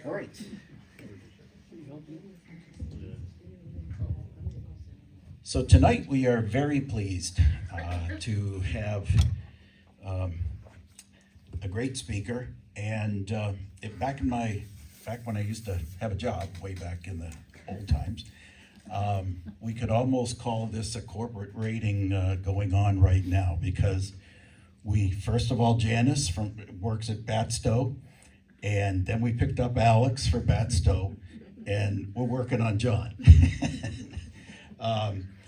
All right. So tonight we are very pleased to have a great speaker, and back when I used to have a job way back in the old times, we could almost call this a corporate rating going on right now, because first of all, Janice works at Batsto, and then we picked up Alex for Batsto, and we're working on John.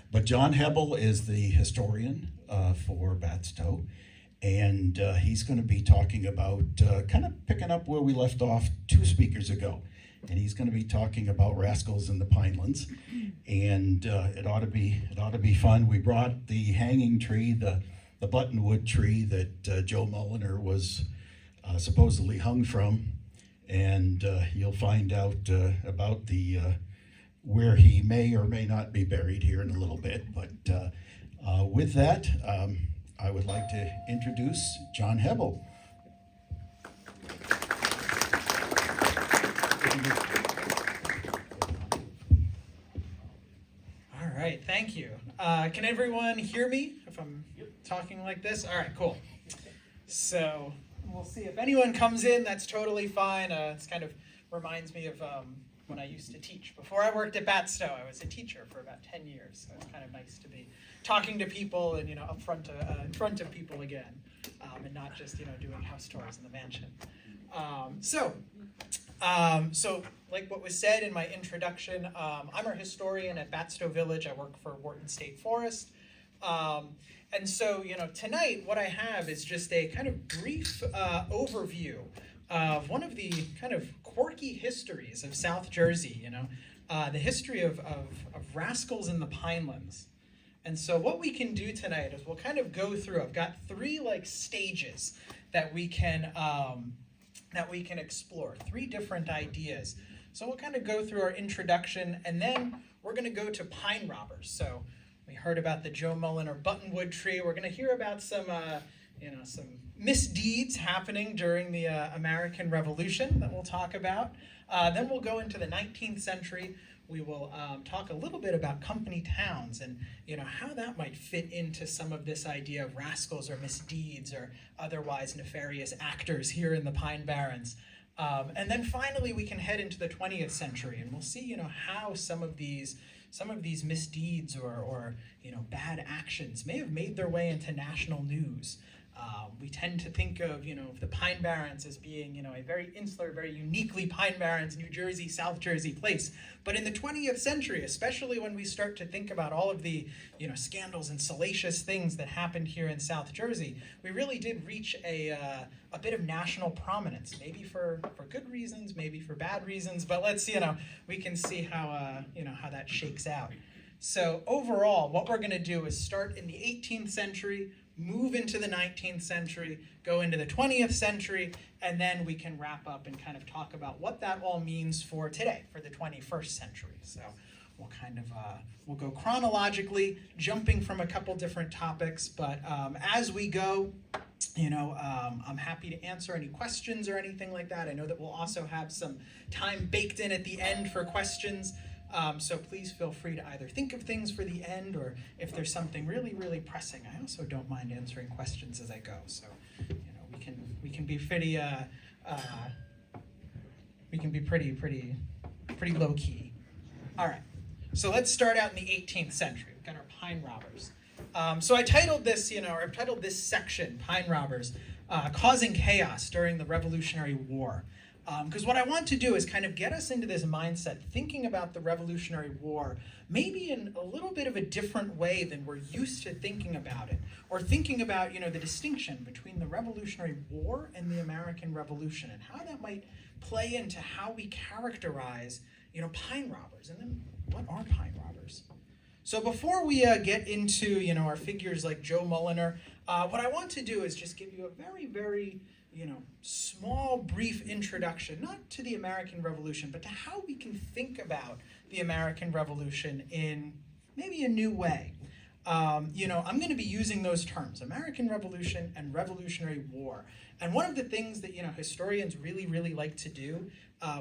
But John Hebble is the historian for Batsto, and he's going to be talking about kind of picking up where we left off 2 speakers ago. And he's going to be talking about Rascals in the Pinelands, and it ought to be fun. We brought the hanging tree, the buttonwood tree that Joe Mulliner was supposedly hung from, and you'll find out about where he may or may not be buried here in a little bit. But with that, I would like to introduce John Hebble. All right, thank you. Can everyone hear me if I'm talking like this? All right, cool. So we'll see if anyone comes in. That's totally fine. It's kind of reminds me of when I used to teach. Before I worked at Batsto, I was a teacher for about 10 years. So it's kind of nice to be talking to people and, in front of people again, and not just, doing house tours in the mansion. So like what was said in my introduction, I'm a historian at Batsto Village. I work for Wharton State Forest. And so, tonight what I have is just a kind of brief overview of one of the kind of quirky histories of South Jersey, the history of rascals in the Pinelands. And so what we can do tonight is we'll kind of go through, I've got 3 stages that we can explore, 3 different ideas. So we'll kind of go through our introduction, and then we're going to go to pine robbers. So we heard about the Joe Mulliner buttonwood tree. We're going to hear about some misdeeds happening during the American Revolution that we'll talk about. Then we'll go into the 19th century. We will talk a little bit about company towns and how that might fit into some of this idea of rascals or misdeeds or otherwise nefarious actors here in the Pine Barrens. And then finally we can head into the 20th century, and we'll see how some of these misdeeds or bad actions may have made their way into national news. We tend to think of, the Pine Barrens as being, a very insular, very uniquely Pine Barrens, New Jersey, South Jersey place. But in the 20th century, especially when we start to think about all of the, scandals and salacious things that happened here in South Jersey, we really did reach a bit of national prominence, maybe for good reasons, maybe for bad reasons. But let's, we can see how that shakes out. So overall, what we're going to do is start in the 18th century, move into the 19th century, go into the 20th century, and then we can wrap up and kind of talk about what that all means for today, for the 21st century. So we'll kind of, we'll go chronologically, jumping from a couple different topics, but as we go, I'm happy to answer any questions or anything like that. I know that we'll also have some time baked in at the end for questions. So please feel free to either think of things for the end, or if there's something really, really pressing, I also don't mind answering questions as I go. So, we can be pretty, pretty low key. All right. So let's start out in the 18th century. We've got our pine robbers. So I titled this, I've titled this section, Pine Robbers, Causing Chaos During the Revolutionary War. Because what I want to do is kind of get us into this mindset, thinking about the Revolutionary War, maybe in a little bit of a different way than we're used to thinking about it, or thinking about, the distinction between the Revolutionary War and the American Revolution, and how that might play into how we characterize, pine robbers, and then what are pine robbers? So before we get into, our figures like Joe Mulliner, what I want to do is just give you a very, very small, brief introduction, not to the American Revolution, but to how we can think about the American Revolution in maybe a new way. I'm going to be using those terms, American Revolution and Revolutionary War. And one of the things that, historians really, really like to do,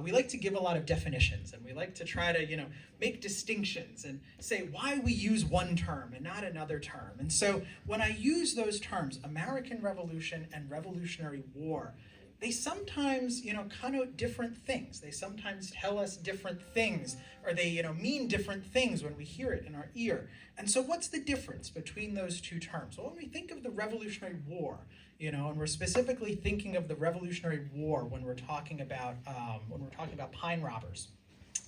we like to give a lot of definitions, and we like to try to, make distinctions and say why we use one term and not another term. And so when I use those terms, American Revolution and Revolutionary War, they sometimes, connote different things. They sometimes tell us different things, or they, mean different things when we hear it in our ear. And so what's the difference between those two terms? Well, when we think of the Revolutionary War, and we're specifically thinking of the Revolutionary War when we're talking about pine robbers,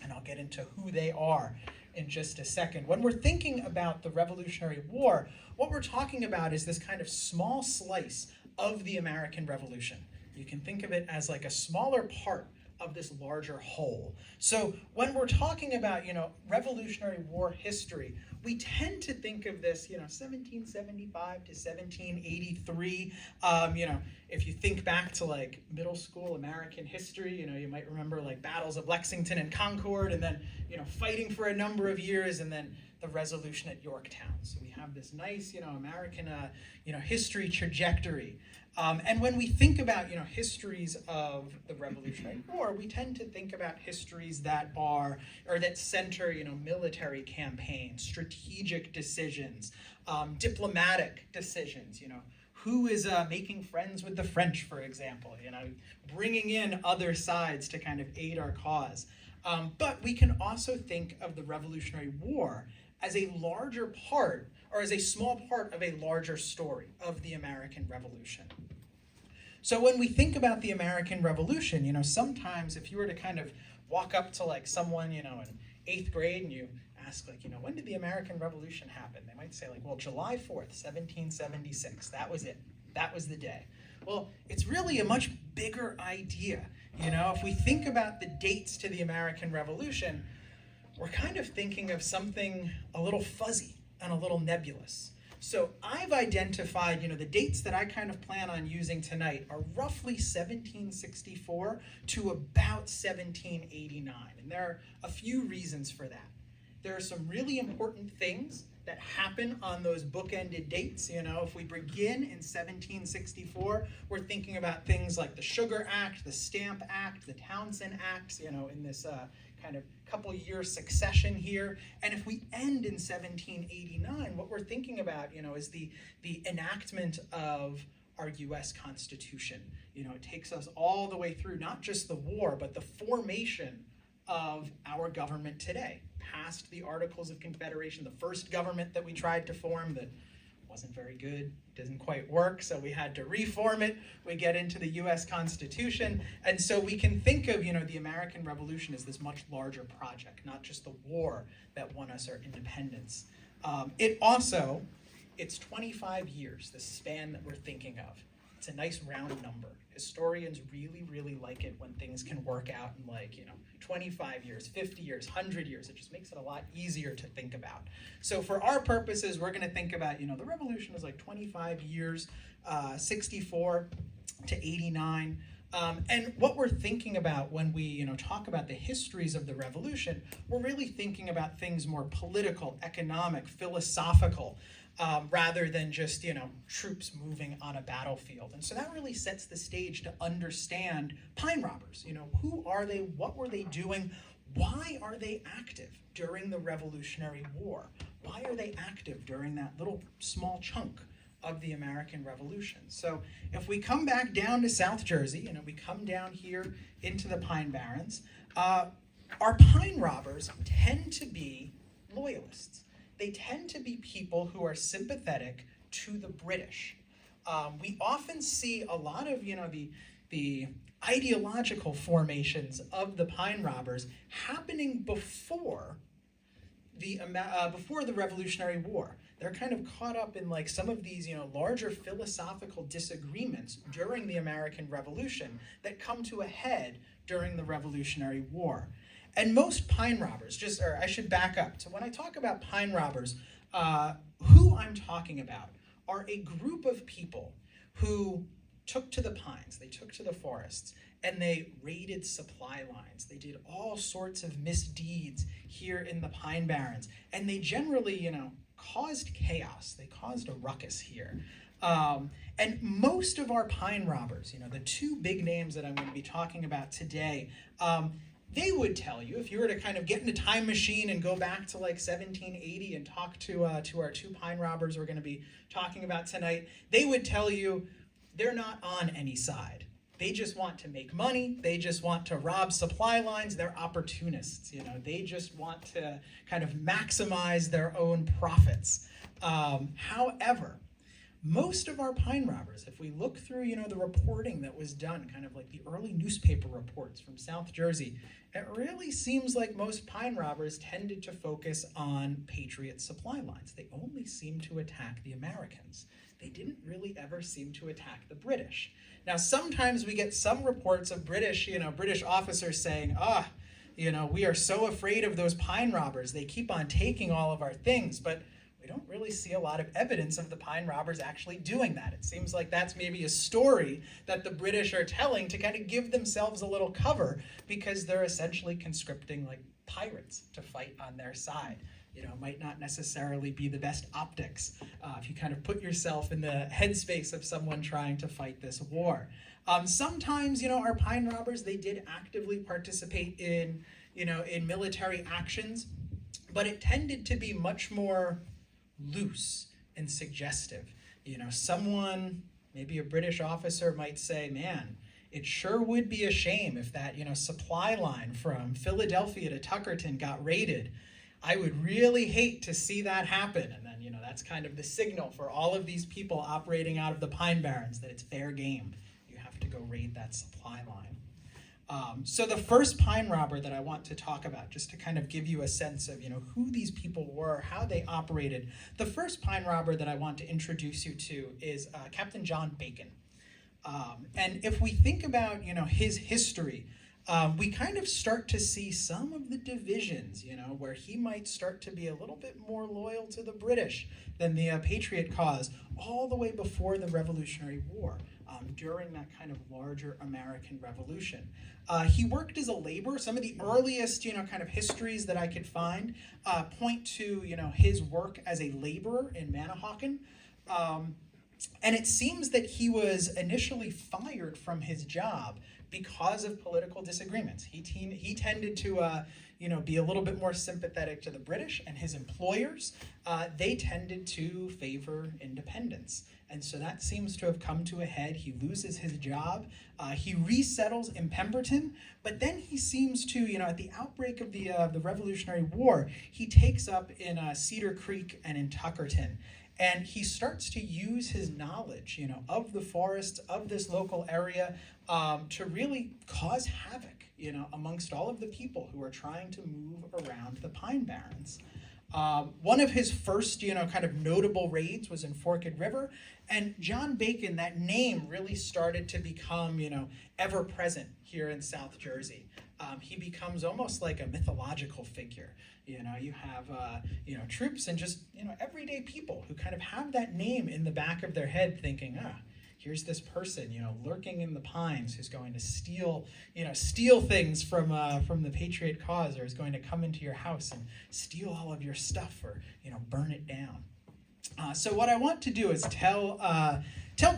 and I'll get into who they are in just a second. When we're thinking about the Revolutionary War, what we're talking about is this kind of small slice of the American Revolution. You can think of it as like a smaller part of this larger whole. So when we're talking about, Revolutionary War history, we tend to think of this, 1775 to 1783. If you think back to like middle school American history, you might remember like battles of Lexington and Concord, and then, fighting for a number of years, and then the resolution at Yorktown. So we have this nice, American, history trajectory. And when we think about, histories of the Revolutionary War, we tend to think about histories that center, military campaigns, strategic decisions, diplomatic decisions, who is making friends with the French, for example, bringing in other sides to kind of aid our cause. But we can also think of the Revolutionary War as a larger part, or as a small part of a larger story of the American Revolution. So when we think about the American Revolution, sometimes if you were to kind of walk up to like someone, in 8th grade, and you ask like, when did the American Revolution happen? They might say like, well, July 4th, 1776, that was it. That was the day. Well, it's really a much bigger idea. If we think about the dates to the American Revolution, we're kind of thinking of something a little fuzzy and a little nebulous. So I've identified, the dates that I kind of plan on using tonight are roughly 1764 to about 1789. And there are a few reasons for that. There are some really important things that happen on those bookended dates. If we begin in 1764, we're thinking about things like the Sugar Act, the Stamp Act, the Townshend Acts, in this kind of couple year succession here. And if we end in 1789, what we're thinking about, is the enactment of our U.S. Constitution. It takes us all the way through, not just the war, but the formation of our government today. Past the Articles of Confederation, the first government that we tried to form that wasn't very good, didn't quite work, so we had to reform it. We get into the U.S. Constitution, and so we can think of, the American Revolution as this much larger project, not just the war that won us our independence. It's 25 years, the span that we're thinking of. It's a nice round number. Historians really, really like it when things can work out in 25 years, 50 years, 100 years. It just makes it a lot easier to think about. So for our purposes, we're going to think about, the revolution is like 25 years, 64 to 89. And what we're thinking about when we, talk about the histories of the revolution, we're really thinking about things more political, economic, philosophical, rather than just, troops moving on a battlefield. And so that really sets the stage to understand pine robbers. Who are they? What were they doing? Why are they active during the Revolutionary War? Why are they active during that little small chunk of the American Revolution? So if we come back down to South Jersey, we come down here into the Pine Barrens, our pine robbers tend to be loyalists. They tend to be people who are sympathetic to the British. We often see a lot of, the ideological formations of the pine robbers happening before the Revolutionary War. They're kind of caught up in some of these, larger philosophical disagreements during the American Revolution that come to a head during the Revolutionary War. And most pine robbers, I should back up. So when I talk about pine robbers, who I'm talking about are a group of people who took to the pines, they took to the forests, and they raided supply lines. They did all sorts of misdeeds here in the Pine Barrens. And they generally, caused chaos. They caused a ruckus here. And most of our pine robbers, the two big names that I'm going to be talking about today, they would tell you, if you were to kind of get in a time machine and go back to like 1780 and talk to our two pine robbers we're going to be talking about tonight, they would tell you they're not on any side. They just want to make money. They just want to rob supply lines. They're opportunists. They just want to kind of maximize their own profits. However, most of our pine robbers, if we look through, the reporting that was done, kind of like the early newspaper reports from South Jersey, it really seems like most pine robbers tended to focus on Patriot supply lines. They only seemed to attack the Americans. They didn't really ever seem to attack the British. Now, sometimes we get some reports of British officers saying, we are so afraid of those pine robbers. They keep on taking all of our things, but we don't really see a lot of evidence of the pine robbers actually doing that. It seems like that's maybe a story that the British are telling to kind of give themselves a little cover, because they're essentially conscripting like pirates to fight on their side. Might not necessarily be the best optics if you kind of put yourself in the headspace of someone trying to fight this war. Sometimes, our pine robbers, they did actively participate in military actions, but it tended to be much more loose and suggestive. Someone, maybe a British officer, might say, man, it sure would be a shame if that, supply line from Philadelphia to Tuckerton got raided. I would really hate to see that happen. And then, that's kind of the signal for all of these people operating out of the Pine Barrens that it's fair game. You have to go raid that supply line. So the first pine robber that I want to talk about, just to kind of give you a sense of, who these people were, how they operated. The first pine robber that I want to introduce you to is Captain John Bacon. And if we think about, his history, we kind of start to see some of the divisions, where he might start to be a little bit more loyal to the British than the Patriot cause, all the way before the Revolutionary War, during that kind of larger American Revolution. He worked as a laborer. Some of the earliest, kind of histories that I could find point to, his work as a laborer in Manahawkin. And it seems that he was initially fired from his job because of political disagreements. He tended to, be a little bit more sympathetic to the British, and his employers, they tended to favor independence. And so that seems to have come to a head. He loses his job. He resettles in Pemberton, but then he seems to, at the outbreak of the Revolutionary War, he takes up in Cedar Creek and in Tuckerton. And he starts to use his knowledge, of the forests, of this local area, to really cause havoc, amongst all of the people who are trying to move around the Pine Barrens. One of his first, kind of notable raids was in Forked River, and John Bacon, that name really started to become, ever present here in South Jersey. He becomes almost like a mythological figure. You have, troops and just, everyday people who kind of have that name in the back of their head thinking, here's this person, lurking in the pines who's going to steal things from the Patriot cause, or is going to come into your house and steal all of your stuff, or, burn it down. So what I want to do is tell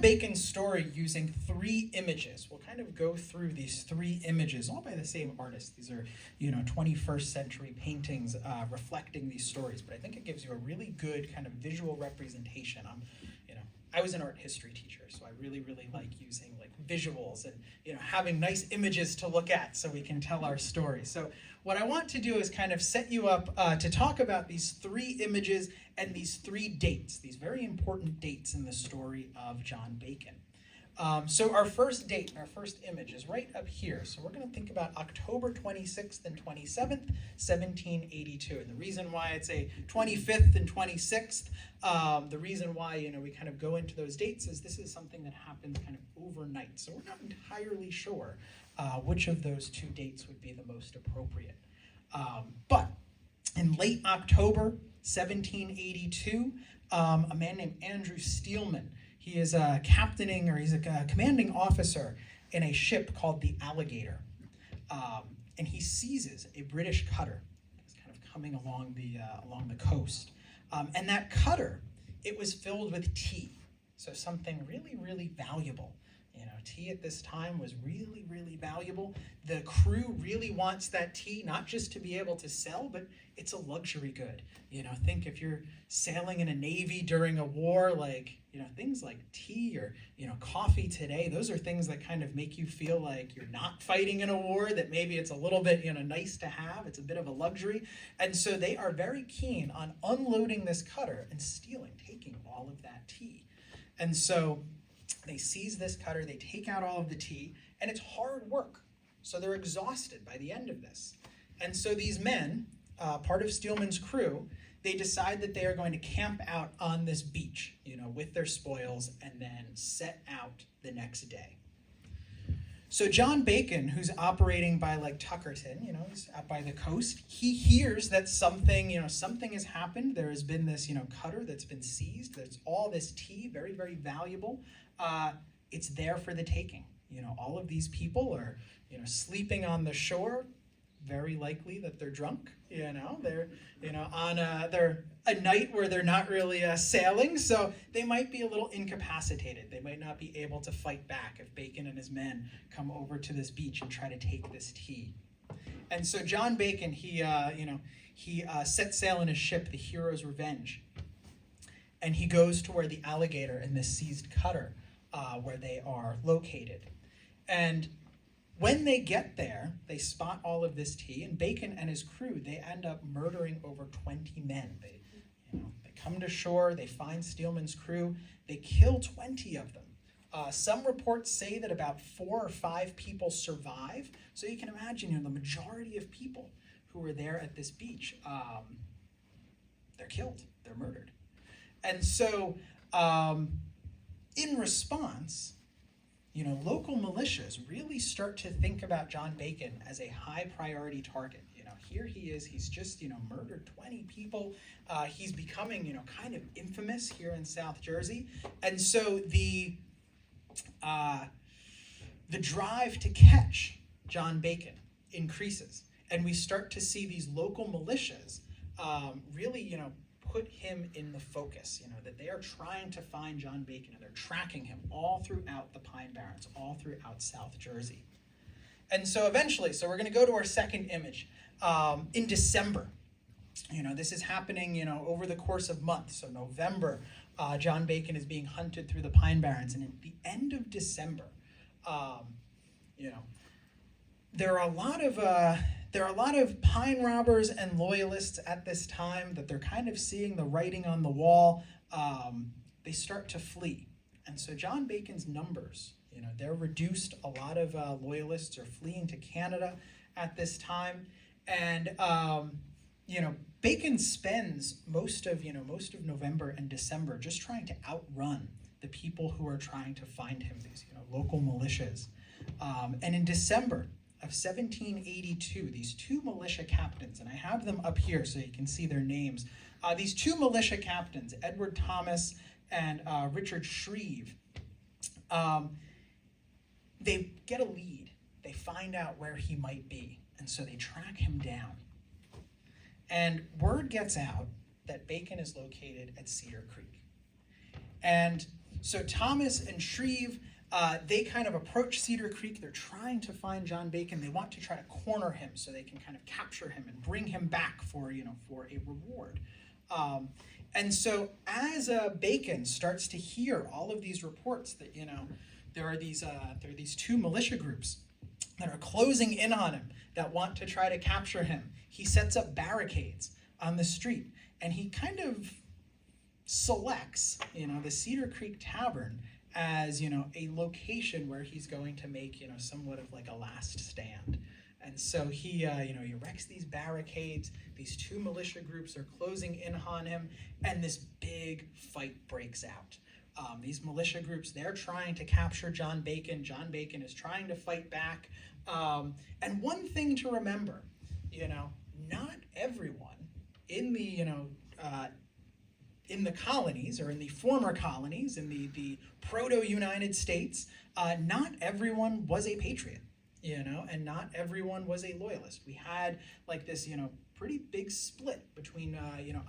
Bacon's story using 3 images. We'll kind of go through these 3 images, all by the same artist. These are, 21st century paintings reflecting these stories, but I think it gives you a really good kind of visual representation. I was an art history teacher, so I really, really like using like visuals and having nice images to look at so we can tell our story. So what I want to do is kind of set you up to talk about these 3 images and these 3 dates, these very important dates in the story of John Bacon. So our first date, our first image is right up here. So we're going to think about October 26th and 27th, 1782. And the reason why it's a 25th and 26th, the reason why, we kind of go into those dates is this is something that happens kind of overnight. So we're not entirely sure which of those 2 dates would be the most appropriate. But in late October 1782, a man named Andrew Steelman, he is captaining, or he's a commanding officer in a ship called the Alligator. And he seizes a British cutter that's kind of coming along the coast. And that cutter, it was filled with tea. So something really, really valuable. You know, tea at this time was really, really valuable. The crew really wants that tea, not just to be able to sell, but it's a luxury good. You know, think if you're sailing in a navy during a war, like, you know, things like tea or, you know, coffee today, those are things that kind of make you feel like you're not fighting in a war, that maybe it's a little bit, you know, nice to have. It's a bit of a luxury. And so they are very keen on unloading this cutter and stealing, taking all of that tea. And so they seize this cutter, they take out all of the tea, and it's hard work. So they're exhausted by the end of this. And so these men, part of Steelman's crew, they decide that they are going to camp out on this beach, you know, with their spoils, and then set out the next day. So John Bacon, who's operating by like Tuckerton, you know, he's out by the coast, he hears that something, you know, something has happened. There has been this, you know, cutter that's been seized. There's all this tea, very, very valuable. It's there for the taking. You know, all of these people are, you know, sleeping on the shore. Very likely that they're drunk. You know, they're, you know, on they're a night where they're not really sailing, so they might be a little incapacitated. They might not be able to fight back if Bacon and his men come over to this beach and try to take this tea. And so John Bacon, he set sail in his ship, the Hero's Revenge, and he goes to where the alligator and the seized cutter, where they are located. And when they get there, they spot all of this tea, and Bacon and his crew, they end up murdering over 20 men. They come to shore, they find Steelman's crew, they kill 20 of them. Some reports say that about 4 or 5 people survive. So you can imagine, you know, the majority of people who were there at this beach, they're killed, they're murdered. And so, in response, you know, local militias really start to think about John Bacon as a high priority target. You know, here he is, he's just, you know, murdered 20 people. He's becoming, you know, kind of infamous here in South Jersey. And so the drive to catch John Bacon increases. And we start to see these local militias really, you know, put him in the focus, you know, that they are trying to find John Bacon, and they're tracking him all throughout the Pine Barrens, all throughout South Jersey. And so eventually, so we're going to go to our second image. In December, you know, this is happening, you know, over the course of months. So November, John Bacon is being hunted through the Pine Barrens, and at the end of December, you know, there are a lot of pine robbers and loyalists at this time that they're kind of seeing the writing on the wall. They start to flee. And so John Bacon's numbers, you know, they're reduced. A lot of loyalists are fleeing to Canada at this time. And, you know, Bacon spends most of November and December just trying to outrun the people who are trying to find him, these, you know, local militias. And in December of 1782, these 2 militia captains, and I have them up here so you can see their names. These 2 militia captains, Edward Thomas and Richard Shreve, they get a lead. They find out where he might be, and so they track him down. And word gets out that Bacon is located at Cedar Creek. And so Thomas and Shreve, they kind of approach Cedar Creek. They're trying to find John Bacon. They want to try to corner him so they can kind of capture him and bring him back for, you know, for a reward. And so as Bacon starts to hear all of these reports that, you know, there are these 2 militia groups that are closing in on him, that want to try to capture him, he sets up barricades on the street, and he kind of selects, you know, the Cedar Creek Tavern as, you know, a location where he's going to make, you know, somewhat of like a last stand. And so he, you know, he erects these barricades. These 2 militia groups are closing in on him, and this big fight breaks out. These militia groups, they're trying to capture John Bacon. John Bacon is trying to fight back. And one thing to remember, you know, not everyone in the, you know, in the colonies, or in the former colonies, in the proto-United States, not everyone was a patriot. and not everyone was a loyalist. We had like this, pretty big split between,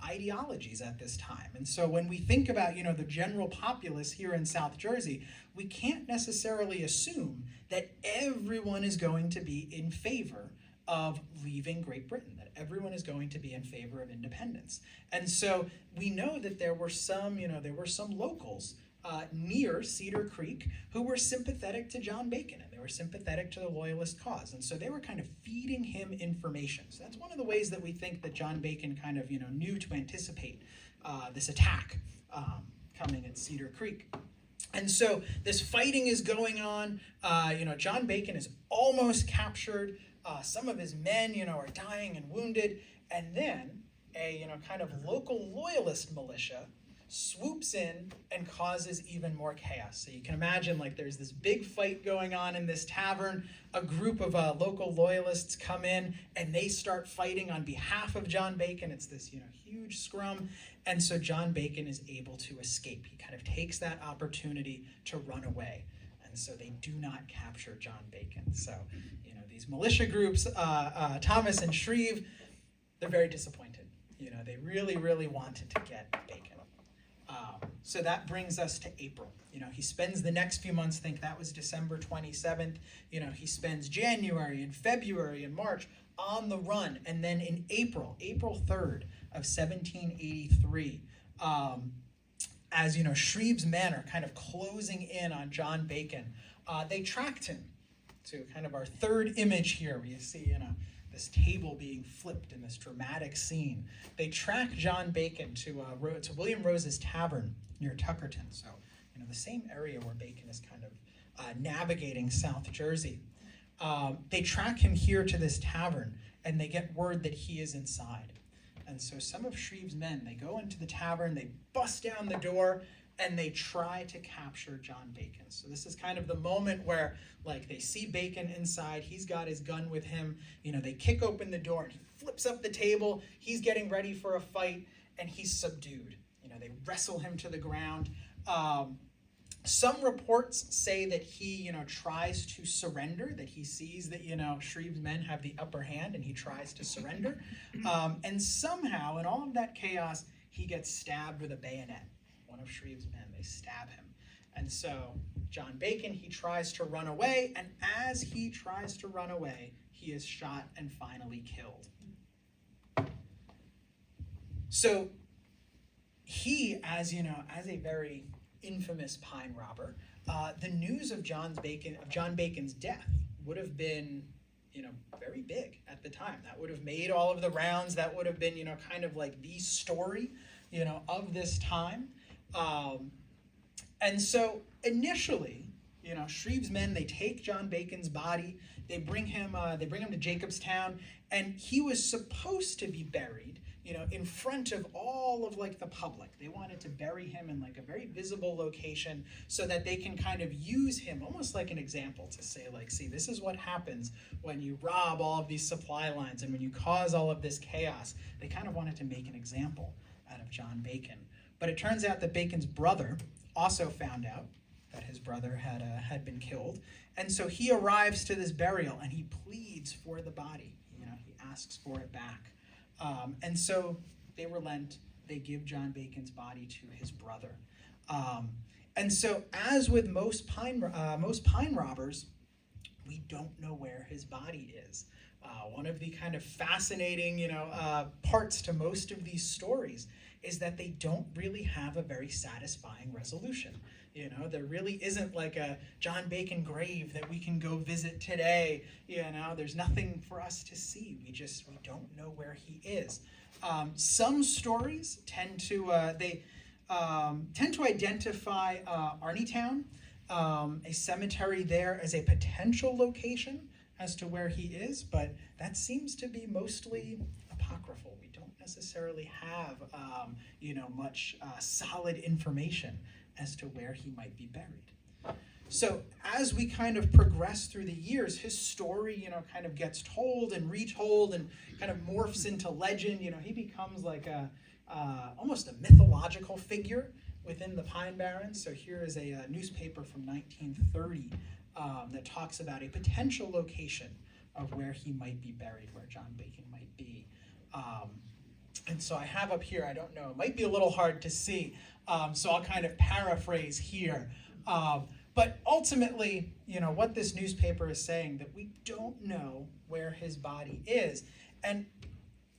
ideologies at this time. And so when we think about, the general populace here in South Jersey, we can't necessarily assume that everyone is going to be in favor of leaving Great Britain, that everyone is going to be in favor of independence. And so we know that there were some locals near Cedar Creek who were sympathetic to John Bacon, and they were sympathetic to the Loyalist cause. And so they were kind of feeding him information. So that's one of the ways that we think that John Bacon kind of, knew to anticipate this attack coming at Cedar Creek. And so this fighting is going on. John Bacon is almost captured. Some of his men, are dying and wounded. And then a, kind of local loyalist militia swoops in and causes even more chaos. So you can imagine, like, there's this big fight going on in this tavern. A group of local loyalists come in and they start fighting on behalf of John Bacon. It's this, huge scrum. And so John Bacon is able to escape. He kind of takes that opportunity to run away. And so they do not capture John Bacon. So, these militia groups, Thomas and Shreve, they're very disappointed. They really, really wanted to get Bacon. So that brings us to April. He spends the next few months, think that was December 27th. He spends January and February and March on the run. And then in April 3rd of 1783, as Shreve's men are kind of closing in on John Bacon, they tracked him to kind of our third image here, where you see, this table being flipped in this dramatic scene. They track John Bacon to William Rose's Tavern near Tuckerton, so the same area where Bacon is kind of navigating South Jersey. They track him here to this tavern, and they get word that he is inside. And so some of Shreve's men, they go into the tavern, they bust down the door, and they try to capture John Bacon. So this is kind of the moment where, like, they see Bacon inside, he's got his gun with him, they kick open the door, and he flips up the table, he's getting ready for a fight, and he's subdued. They wrestle him to the ground. Some reports say that he, tries to surrender, that he sees that, Shreve's men have the upper hand, and he tries to surrender. And somehow, in all of that chaos, he gets stabbed with a bayonet. One of Shreve's men, they stab him. And so John Bacon, he tries to run away, and as he tries to run away, he is shot and finally killed. So he, as a very infamous pine robber, the news of John Bacon's death would have been, very big at the time. That would have made all of the rounds. That would have been, kind of like the story, of this time. And so initially, Shreve's men, they take John Bacon's body, they bring him to Jacobstown, and he was supposed to be buried, in front of all of the public. They wanted to bury him in a very visible location so that they can kind of use him almost like an example to say, see, this is what happens when you rob all of these supply lines and when you cause all of this chaos. They kind of wanted to make an example out of John Bacon. But it turns out that Bacon's brother also found out that his brother had been killed. And so he arrives to this burial and he pleads for the body. He asks for it back. And so they relent. They give John Bacon's body to his brother. And so, as with most pine robbers, we don't know where his body is. One of the kind of fascinating, parts to most of these stories is that they don't really have a very satisfying resolution. There really isn't like a John Bacon grave that we can go visit today. There's nothing for us to see. We don't know where he is. Some stories tend to identify Arneytown, a cemetery there, as a potential location as to where he is, but that seems to be mostly apocryphal. We don't necessarily have much solid information as to where he might be buried. So as we kind of progress through the years, his story, kind of gets told and retold and kind of morphs into legend. He becomes like almost a mythological figure within the Pine Barrens. So here is a newspaper from 1930 that talks about a potential location of where he might be buried, where John Bacon might be. And so I have up here, I don't know, it might be a little hard to see, so I'll kind of paraphrase here. But ultimately, what this newspaper is saying, that we don't know where his body is. And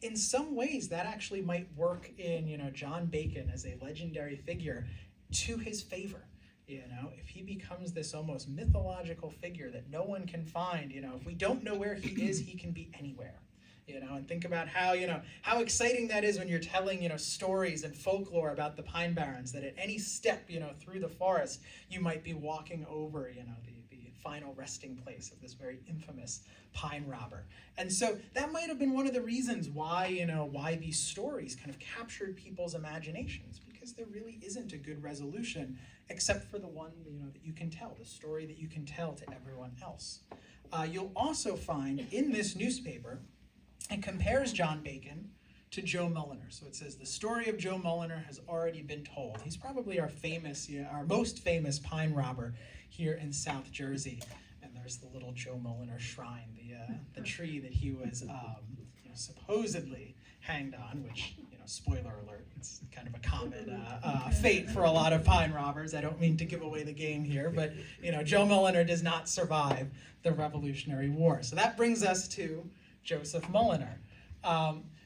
in some ways, that actually might work in, John Bacon as a legendary figure to his favor. If he becomes this almost mythological figure that no one can find, if we don't know where he is, he can be anywhere. And think about how, how exciting that is when you're telling, stories and folklore about the Pine Barrens, that at any step, through the forest, you might be walking over, the final resting place of this very infamous pine robber. And so that might have been one of the reasons why, why these stories kind of captured people's imaginations, because there really isn't a good resolution except for the one, that you can tell, the story that you can tell to everyone else. You'll also find in this newspaper, it compares John Bacon to Joe Mulliner. So it says the story of Joe Mulliner has already been told. He's probably our most famous pine robber here in South Jersey. And there's the little Joe Mulliner shrine, the tree that he was supposedly hanged on, which, spoiler alert, it's kind of a common fate for a lot of pine robbers. I don't mean to give away the game here, but Joe Mulliner does not survive the Revolutionary War. So that brings us to Joseph Mulliner.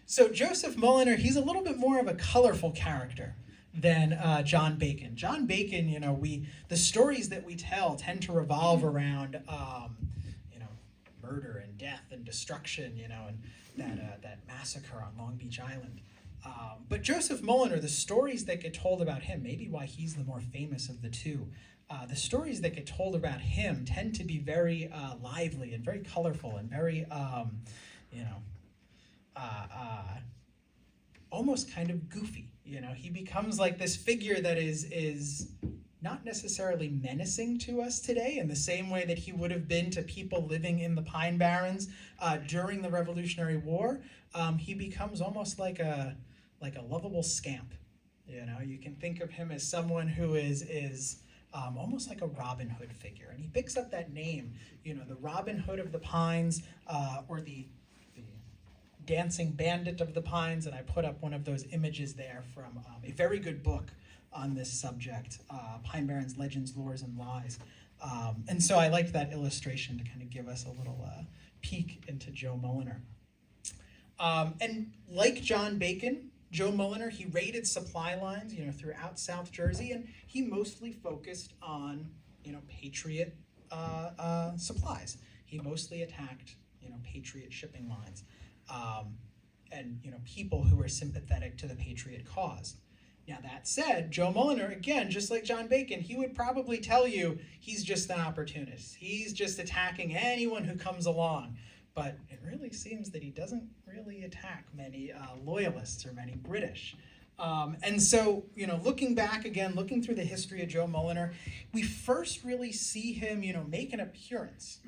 So Joseph Mulliner, he's a little bit more of a colorful character than John Bacon. John Bacon, the stories that we tell tend to revolve around, murder and death and destruction, and that massacre on Long Beach Island. But Joseph Mulliner, the stories that get told about him, maybe why he's the more famous of the two, the stories that get told about him tend to be very lively and very colorful and very, almost kind of goofy. He becomes like this figure that is not necessarily menacing to us today in the same way that he would have been to people living in the Pine Barrens during the Revolutionary War. He becomes almost like a lovable scamp. You can think of him as someone who is almost like a Robin Hood figure, and he picks up that name, the Robin Hood of the Pines, or the Dancing Bandit of the Pines, and I put up one of those images there from a very good book on this subject, Pine Barrens Legends, Lores, and Lies. And so I liked that illustration to kind of give us a little peek into Joe Mulliner. And like John Bacon, Joe Mulliner, he raided supply lines, throughout South Jersey, and he mostly focused on, Patriot supplies. He mostly attacked, Patriot shipping lines, and, people who were sympathetic to the Patriot cause. Now, that said, Joe Mulliner, again, just like John Bacon, he would probably tell you he's just an opportunist. He's just attacking anyone who comes along. But it really seems that he doesn't really attack many loyalists or many British. And so, looking back again, looking through the history of Joe Mulliner, we first really see him, make an appearance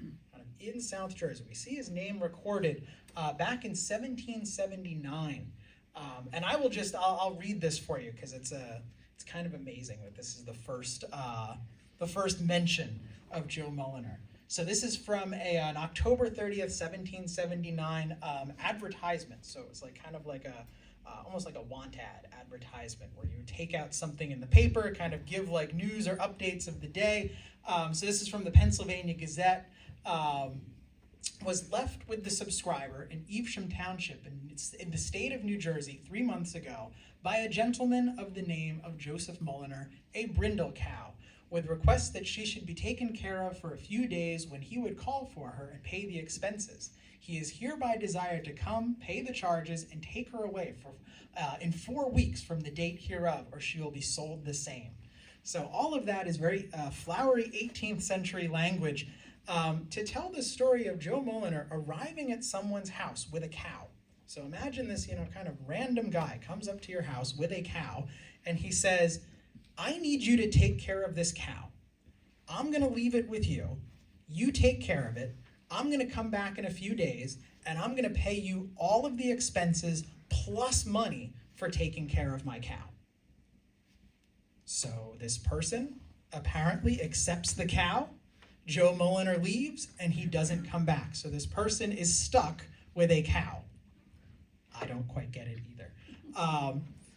in South Jersey. We see his name recorded back in 1779. And I will I'll read this for you because it's kind of amazing that this is the first mention of Joe Mulliner. So this is from an October 30th, 1779 advertisement. So it's like kind of like almost like a want ad advertisement where you take out something in the paper, kind of give like news or updates of the day. So this is from the Pennsylvania Gazette. Was left with the subscriber in Evesham Township in the state of New Jersey 3 months ago by a gentleman of the name of Joseph Mulliner, a brindle cow, with requests that she should be taken care of for a few days when he would call for her and pay the expenses. He is hereby desired to come, pay the charges, and take her away in 4 weeks from the date hereof, or she will be sold the same. So all of that is very flowery 18th century language to tell the story of Joe Mulliner arriving at someone's house with a cow. So imagine this, kind of random guy comes up to your house with a cow, and he says, I need you to take care of this cow. I'm going to leave it with you. You take care of it. I'm going to come back in a few days, and I'm going to pay you all of the expenses plus money for taking care of my cow. So this person apparently accepts the cow. Joe Mulliner leaves and he doesn't come back. So this person is stuck with a cow. I don't quite get it either.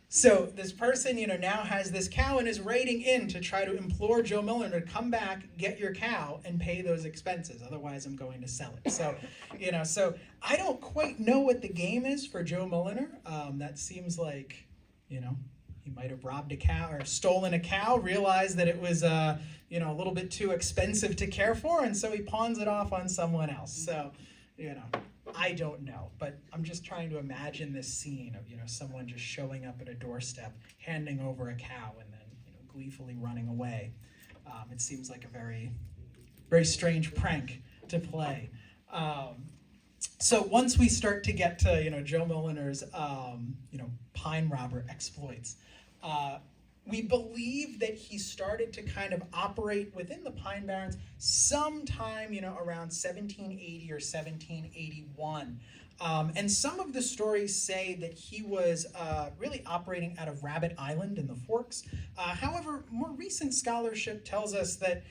So this person, now has this cow and is writing in to try to implore Joe Mulliner to come back, get your cow, and pay those expenses. Otherwise, I'm going to sell it. So, so I don't quite know what the game is for Joe Mulliner. That seems like, he might have robbed a cow or stolen a cow, realized that it was, a little bit too expensive to care for, and so he pawns it off on someone else. So, I don't know, but I'm just trying to imagine this scene of, someone just showing up at a doorstep, handing over a cow, and then, gleefully running away. It seems like a very, very strange prank to play. So once we start to get to, Joe Mulliner's, pine robber exploits, we believe that he started to kind of operate within the Pine Barrens sometime, around 1780 or 1781. And some of the stories say that he was really operating out of Rabbit Island in the Forks. However, more recent scholarship tells us that,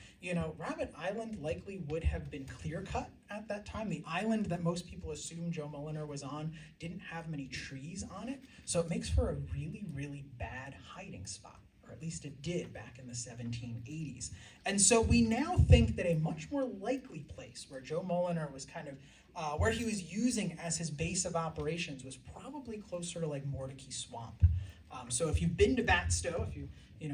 Rabbit Island likely would have been clear-cut at that time. The island that most people assume Joe Mulliner was on didn't have many trees on it, so it makes for a really, really bad hiding spot. Or at least it did back in the 1780s. And so we now think that a much more likely place where Joe Mulliner was kind of, where he was using as his base of operations was probably closer to like Mordecai Swamp. So if you've been to Batsto, if you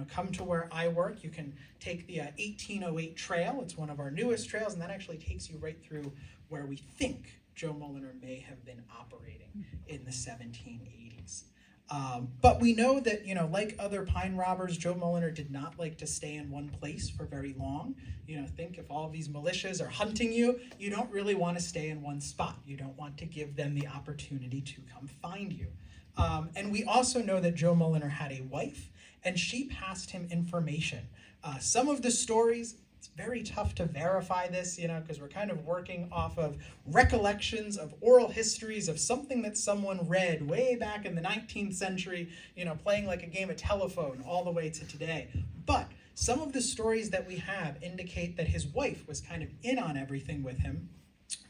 come to where I work, you can take the 1808 trail. It's one of our newest trails, and that actually takes you right through where we think Joe Mulliner may have been operating in the 1780s. But we know that, like other pine robbers, Joe Mulliner did not like to stay in one place for very long. Think if all of these militias are hunting you, you don't really want to stay in one spot. You don't want to give them the opportunity to come find you. And we also know that Joe Mulliner had a wife, and she passed him information. Some of the stories, it's very tough to verify this, because we're kind of working off of recollections of oral histories of something that someone read way back in the 19th century, playing like a game of telephone all the way to today. But some of the stories that we have indicate that his wife was kind of in on everything with him.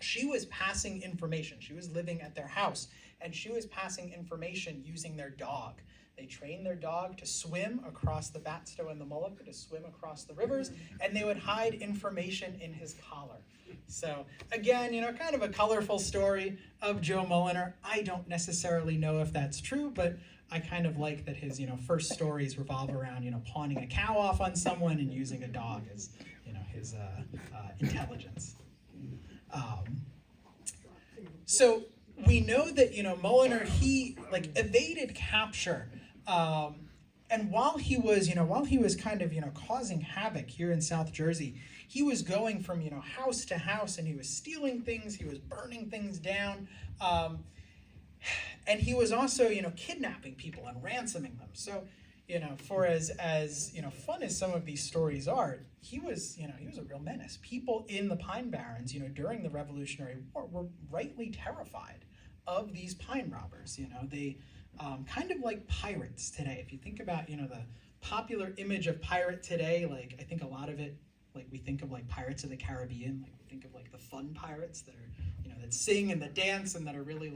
She was passing information. She was living at their house, and she was passing information using their dog. They trained their dog to swim across the Batsto and the Mulliner, to swim across the rivers, and they would hide information in his collar. So again, kind of a colorful story of Joe Mulliner. I don't necessarily know if that's true, but I kind of like that his, first stories revolve around, pawning a cow off on someone and using a dog as, his intelligence. So we know that, Mulliner, he evaded capture. And while he was kind of, causing havoc here in South Jersey, he was going from, house to house, and he was stealing things, he was burning things down, and he was also, kidnapping people and ransoming them. So, for as fun as some of these stories are, he was a real menace. People in the Pine Barrens, during the Revolutionary War were rightly terrified of these pine robbers. They kind of like pirates today. If you think about, the popular image of pirate today, I think a lot of it, we think of Pirates of the Caribbean, we think of the fun pirates that are, that sing and that dance and that are really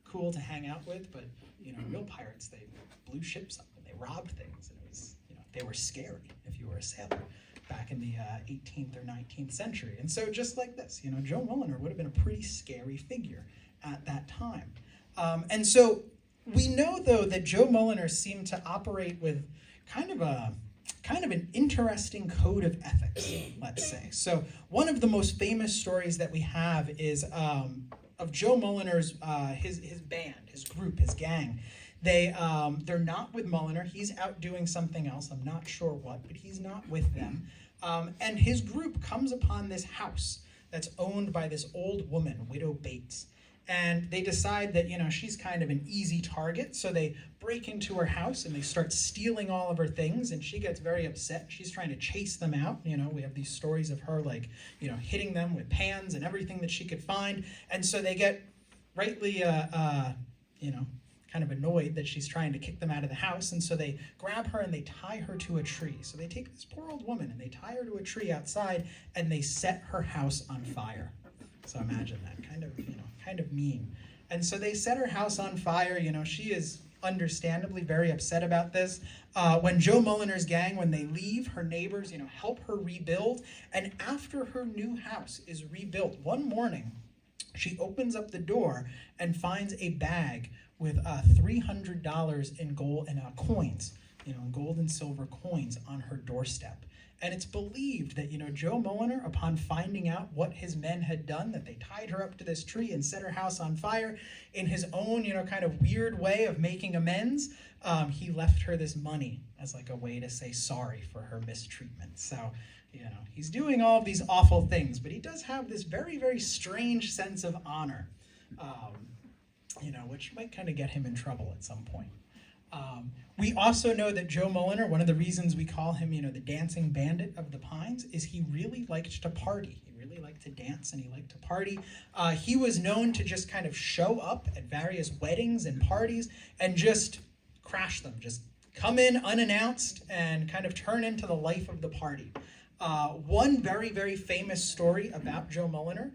cool to hang out with, but, real pirates, they blew ships up and they robbed things, and it was, they were scary if you were a sailor back in the 18th or 19th century. And so just like this, Joe Mulliner would have been a pretty scary figure at that time. And so we know, though, that Joe Mulliner seemed to operate with kind of an interesting code of ethics, let's say. So one of the most famous stories that we have is of Joe Mulliner's his band, his group, his gang. They're not with Mulliner. He's out doing something else. I'm not sure what, but he's not with them. And his group comes upon this house that's owned by this old woman, Widow Bates. And they decide that, she's kind of an easy target, so they break into her house and they start stealing all of her things, and she gets very upset. She's trying to chase them out. We have these stories of her, hitting them with pans and everything that she could find. And so they get rightly, kind of annoyed that she's trying to kick them out of the house, and so they grab her and they tie her to a tree. So they take this poor old woman and they tie her to a tree outside, and they set her house on fire. So imagine that, kind of mean. And so they set her house on fire. She is understandably very upset about this. When Joe Mulliner's gang, when they leave, her neighbors, help her rebuild. And after her new house is rebuilt, one morning, she opens up the door and finds a bag with $300 in gold and coins, gold and silver coins on her doorstep. And it's believed that, Joe Mulliner, upon finding out what his men had done, that they tied her up to this tree and set her house on fire, in his own, kind of weird way of making amends, he left her this money as like a way to say sorry for her mistreatment. So, he's doing all of these awful things, but he does have this very, very strange sense of honor, which might kind of get him in trouble at some point. We also know that Joe Mulliner, one of the reasons we call him, the dancing bandit of the Pines, is he really liked to party. He really liked to dance and he liked to party. He was known to just kind of show up at various weddings and parties and just crash them, just come in unannounced and kind of turn into the life of the party. One very, very famous story about Joe Mulliner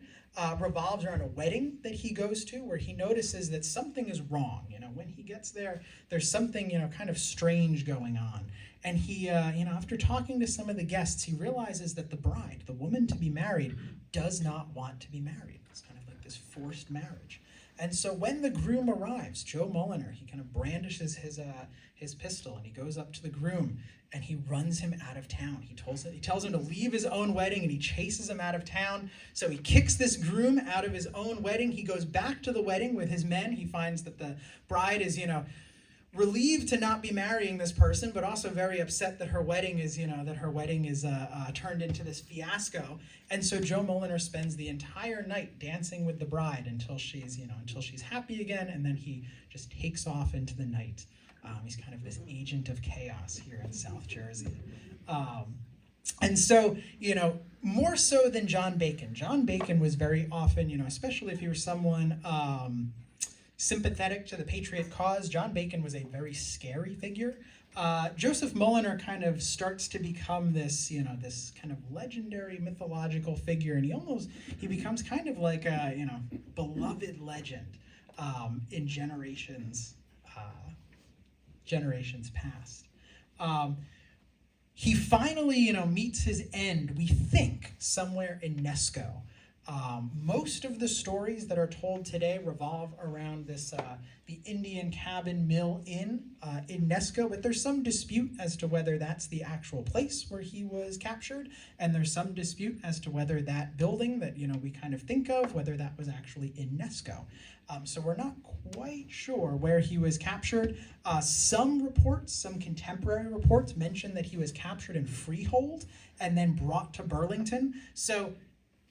revolves around a wedding that he goes to where he notices that something is wrong. When he gets there, there's something, kind of strange going on. And he, after talking to some of the guests, he realizes that the bride, the woman to be married, does not want to be married. It's kind of like this forced marriage. And so when the groom arrives, Joe Mulliner, he kind of brandishes his pistol and he goes up to the groom and he runs him out of town. He tells him to leave his own wedding and he chases him out of town. So he kicks this groom out of his own wedding. He goes back to the wedding with his men. He finds that the bride is, relieved to not be marrying this person, but also very upset that her wedding is, turned into this fiasco. And so Joe Mulliner spends the entire night dancing with the bride until she's happy again, and then he just takes off into the night. He's kind of this agent of chaos here in South Jersey. And so, more so than John Bacon. John Bacon was very often, especially if you were someone sympathetic to the Patriot cause, John Bacon was a very scary figure. Joseph Mulliner kind of starts to become this, this kind of legendary mythological figure, and he becomes kind of like a, beloved legend in generations past. He finally, meets his end, we think, somewhere in Nesco. Most of the stories that are told today revolve around this, the Indian Cabin Mill Inn in Nesco, but there's some dispute as to whether that's the actual place where he was captured, and there's some dispute as to whether that building that, we kind of think of, whether that was actually in Nesco. So we're not quite sure where he was captured. Some contemporary reports mention that he was captured in Freehold and then brought to Burlington. So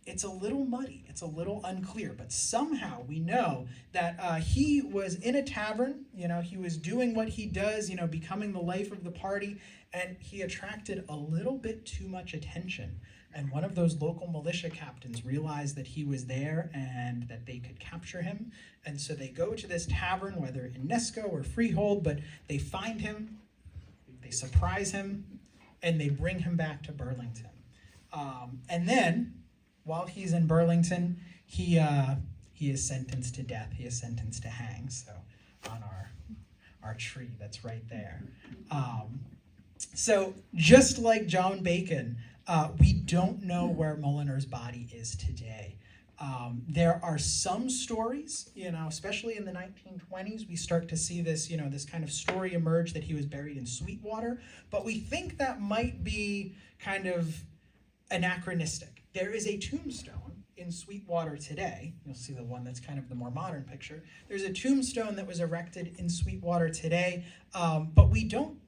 it's a little muddy, it's a little unclear, but somehow we know that he was in a tavern, he was doing what he does, becoming the life of the party, and he attracted a little bit too much attention. And one of those local militia captains realized that he was there and that they could capture him. And so they go to this tavern, whether in Nesco or Freehold, but they find him, they surprise him, and they bring him back to Burlington. And then, while he's in Burlington, he is sentenced to death. He is sentenced to hang. So on our tree that's right there. So just like John Bacon, we don't know where Mulliner's body is today. There are some stories, especially in the 1920s, we start to see this, this kind of story emerge that he was buried in Sweetwater, but we think that might be kind of anachronistic. There is a tombstone in Sweetwater today. You'll see the one that's kind of the more modern picture. There's a tombstone that was erected in Sweetwater today, but we don't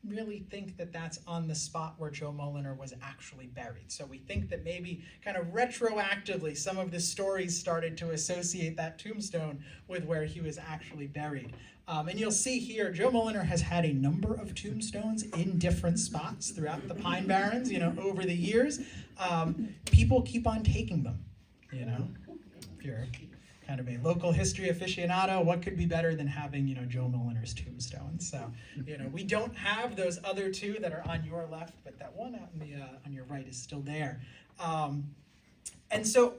really think that that's on the spot where Joe Mulliner was actually buried. So we think that maybe kind of retroactively some of the stories started to associate that tombstone with where he was actually buried. And you'll see here, Joe Mulliner has had a number of tombstones in different spots throughout the Pine Barrens, over the years. People keep on taking them, if you're kind of a local history aficionado, what could be better than having, Joe Mulliner's tombstone? So, we don't have those other two that are on your left, but that one out on your right is still there. And so,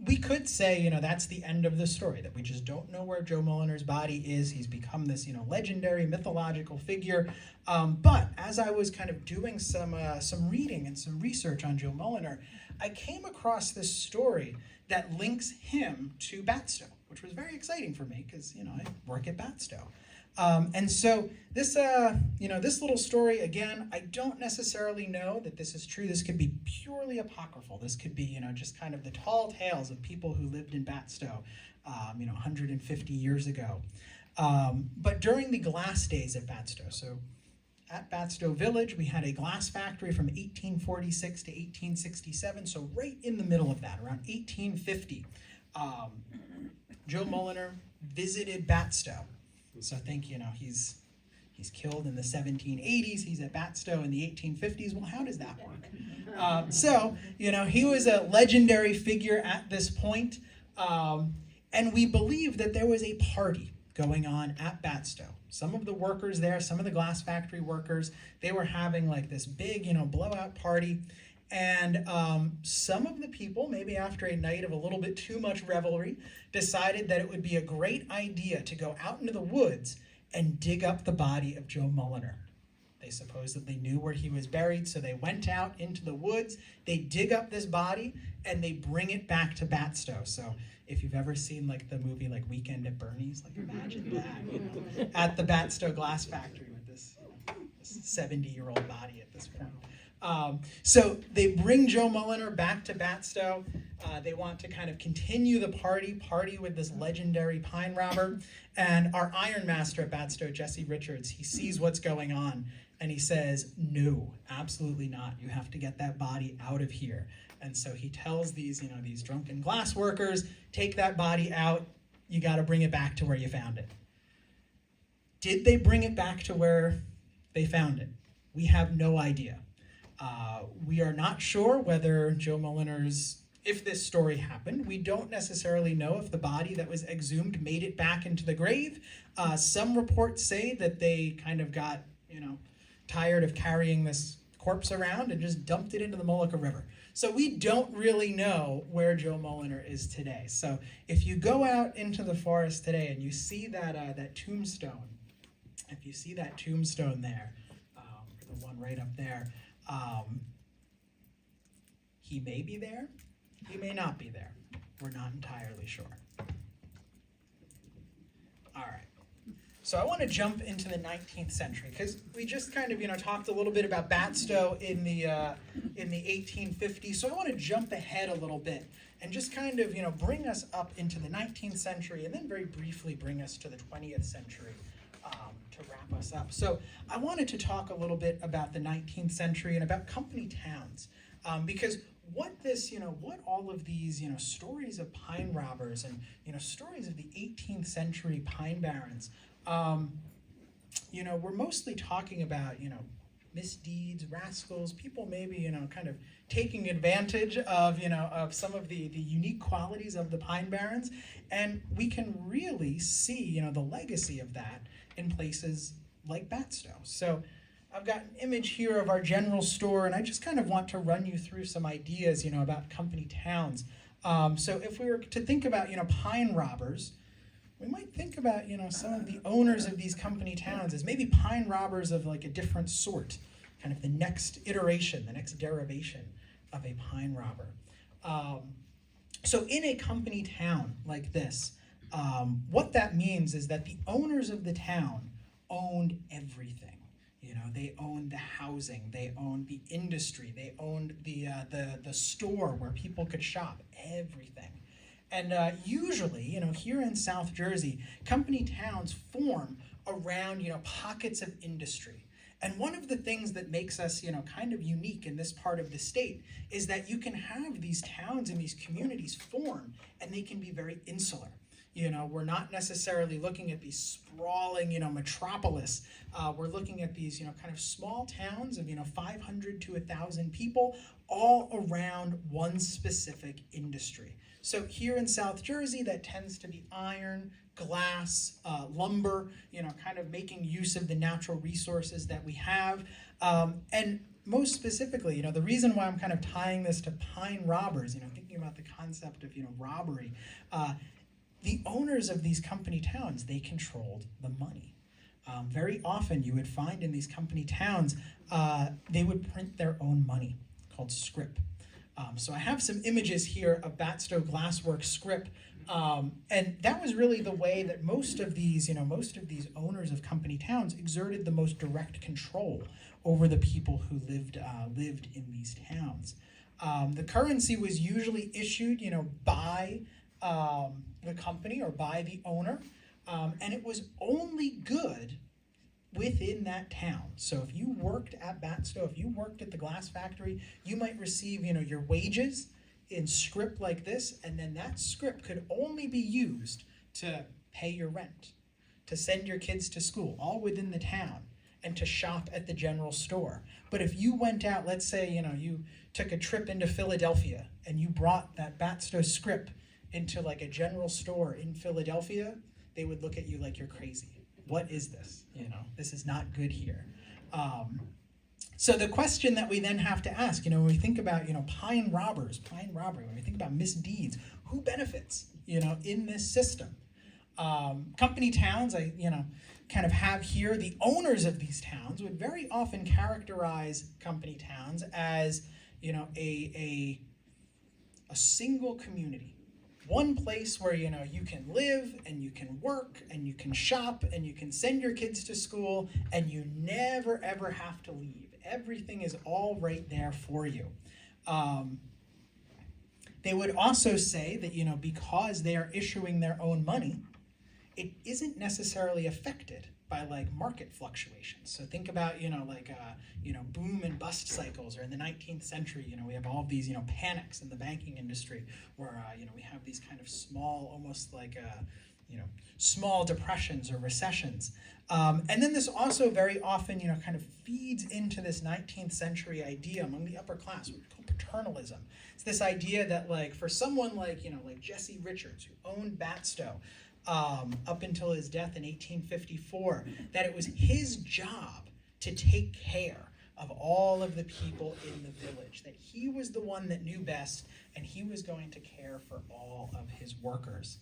we could say, that's the end of the story, that we just don't know where Joe Mulliner's body is. He's become this, legendary, mythological figure. But as I was kind of doing some reading and some research on Joe Mulliner, I came across this story that links him to Batsto, which was very exciting for me because, I work at Batsto. And so this, this little story, again, I don't necessarily know that this is true. This could be purely apocryphal. This could be, just kind of the tall tales of people who lived in Batsto, 150 years ago. But during the glass days at Batsto, so at Batsto Village, we had a glass factory from 1846 to 1867, so right in the middle of that, around 1850, Joe Mulliner visited Batsto. So I think, he's killed in the 1780s, he's at Batsto in the 1850s. Well, how does that work? So, he was a legendary figure at this point, and we believe that there was a party going on at Batsto. Some of the workers there, some of the glass factory workers, they were having like this big, blowout party. And some of the people, maybe after a night of a little bit too much revelry, decided that it would be a great idea to go out into the woods and dig up the body of Joe Mulliner. They supposedly knew where he was buried, so they went out into the woods, they dig up this body, and they bring it back to Batsto. So if you've ever seen like the movie like Weekend at Bernie's, like imagine that, at the Batsto glass factory with this 70-year-old body at this point. So they bring Joe Mulliner back to Batsto. They want to kind of continue the party with this legendary pine robber. And our iron master at Batsto, Jesse Richards, he sees what's going on and he says, no, absolutely not. You have to get that body out of here. And so he tells these, these drunken glass workers, take that body out. You got to bring it back to where you found it. Did they bring it back to where they found it? We have no idea. We are not sure whether Joe Mulliner's, if this story happened. We don't necessarily know if the body that was exhumed made it back into the grave. Some reports say that they kind of got, tired of carrying this corpse around and just dumped it into the Mullica River. So we don't really know where Joe Mulliner is today. So if you go out into the forest today and you see that tombstone, if you see that tombstone there, the one right up there, he may be there, he may not be there. We're not entirely sure. All right. So I want to jump into the 19th century because we just kind of, talked a little bit about Batsto in the 1850s. So I want to jump ahead a little bit and just kind of, bring us up into the 19th century and then very briefly bring us to the 20th century. To wrap us up. So I wanted to talk a little bit about the 19th century and about company towns, because what all of these, stories of pine robbers and, stories of the 18th century Pine Barrens, we're mostly talking about, misdeeds, rascals, people maybe, kind of taking advantage of, of some of the unique qualities of the Pine Barrens. And we can really see, the legacy of that in places like Batsto. So I've got an image here of our general store, and I just kind of want to run you through some ideas, about company towns. So if we were to think about, pine robbers, we might think about, some of the owners of these company towns as maybe pine robbers of like a different sort, kind of the next iteration, the next derivation of a pine robber. So in a company town like this, what that means is that the owners of the town owned everything. They owned the housing, they owned the industry, they owned the store where people could shop, everything. And usually, here in South Jersey, company towns form around, pockets of industry. And one of the things that makes us, kind of unique in this part of the state is that you can have these towns and these communities form, and they can be very insular. We're not necessarily looking at these sprawling, metropolis. We're looking at these, kind of small towns of, 500 to 1,000 people, all around one specific industry. So here in South Jersey, that tends to be iron, glass, lumber, kind of making use of the natural resources that we have. And most specifically, the reason why I'm kind of tying this to pine robbers, thinking about the concept of, robbery, the owners of these company towns, they controlled the money. Very often you would find in these company towns, they would print their own money called scrip. So I have some images here of Batsto Glassworks scrip, and that was really the way that most of these owners of company towns exerted the most direct control over the people who lived in these towns. The currency was usually issued, by the company or by the owner, and it was only good within that town. So if you worked at Batsto, if you worked at the glass factory, you might receive, your wages in scrip like this, and then that scrip could only be used to pay your rent, to send your kids to school, all within the town, and to shop at the general store. But if you went out, let's say, you took a trip into Philadelphia and you brought that Batsto scrip into like a general store in Philadelphia, they would look at you like you're crazy. What is this? This is not good here. So the question that we then have to ask, when we think about, pine robbery, when we think about misdeeds, who benefits, in this system? Company towns, I kind of have here, the owners of these towns would very often characterize company towns as, a single community. One place where, you can live and you can work and you can shop and you can send your kids to school and you never ever have to leave. Everything is all right there for you. They would also say that, because they are issuing their own money, it isn't necessarily affected by like market fluctuations. So think about, boom and bust cycles, or in the 19th century, we have all of these, panics in the banking industry where, we have these kind of small, almost like, small depressions or recessions. And then this also very often, kind of feeds into this 19th century idea among the upper class, what we call paternalism. It's this idea that like, for someone like, like Jesse Richards, who owned Batsto, up until his death in 1854, that it was his job to take care of all of the people in the village, that he was the one that knew best, and he was going to care for all of his workers.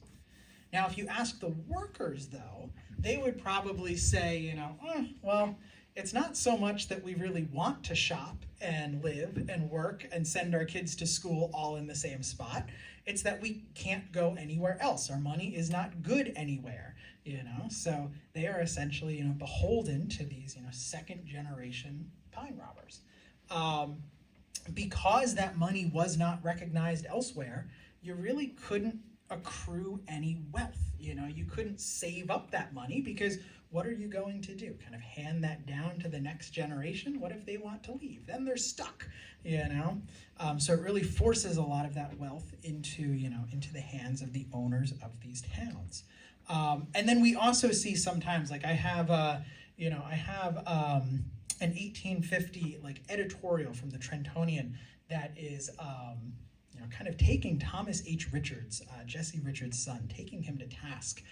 Now, if you ask the workers, though, they would probably say, well, it's not so much that we really want to shop and live and work and send our kids to school all in the same spot. It's that we can't go anywhere else. Our money is not good anywhere, So they are essentially, beholden to these, second generation pine robbers. Because that money was not recognized elsewhere, you really couldn't accrue any wealth. You couldn't save up that money, because what are you going to do? Kind of hand that down to the next generation? What if they want to leave? Then they're stuck, So it really forces a lot of that wealth into the hands of the owners of these towns. And then we also see sometimes, like I have an 1850 like editorial from the Trentonian that is kind of taking Thomas H. Richards, Jesse Richards' son, taking him to task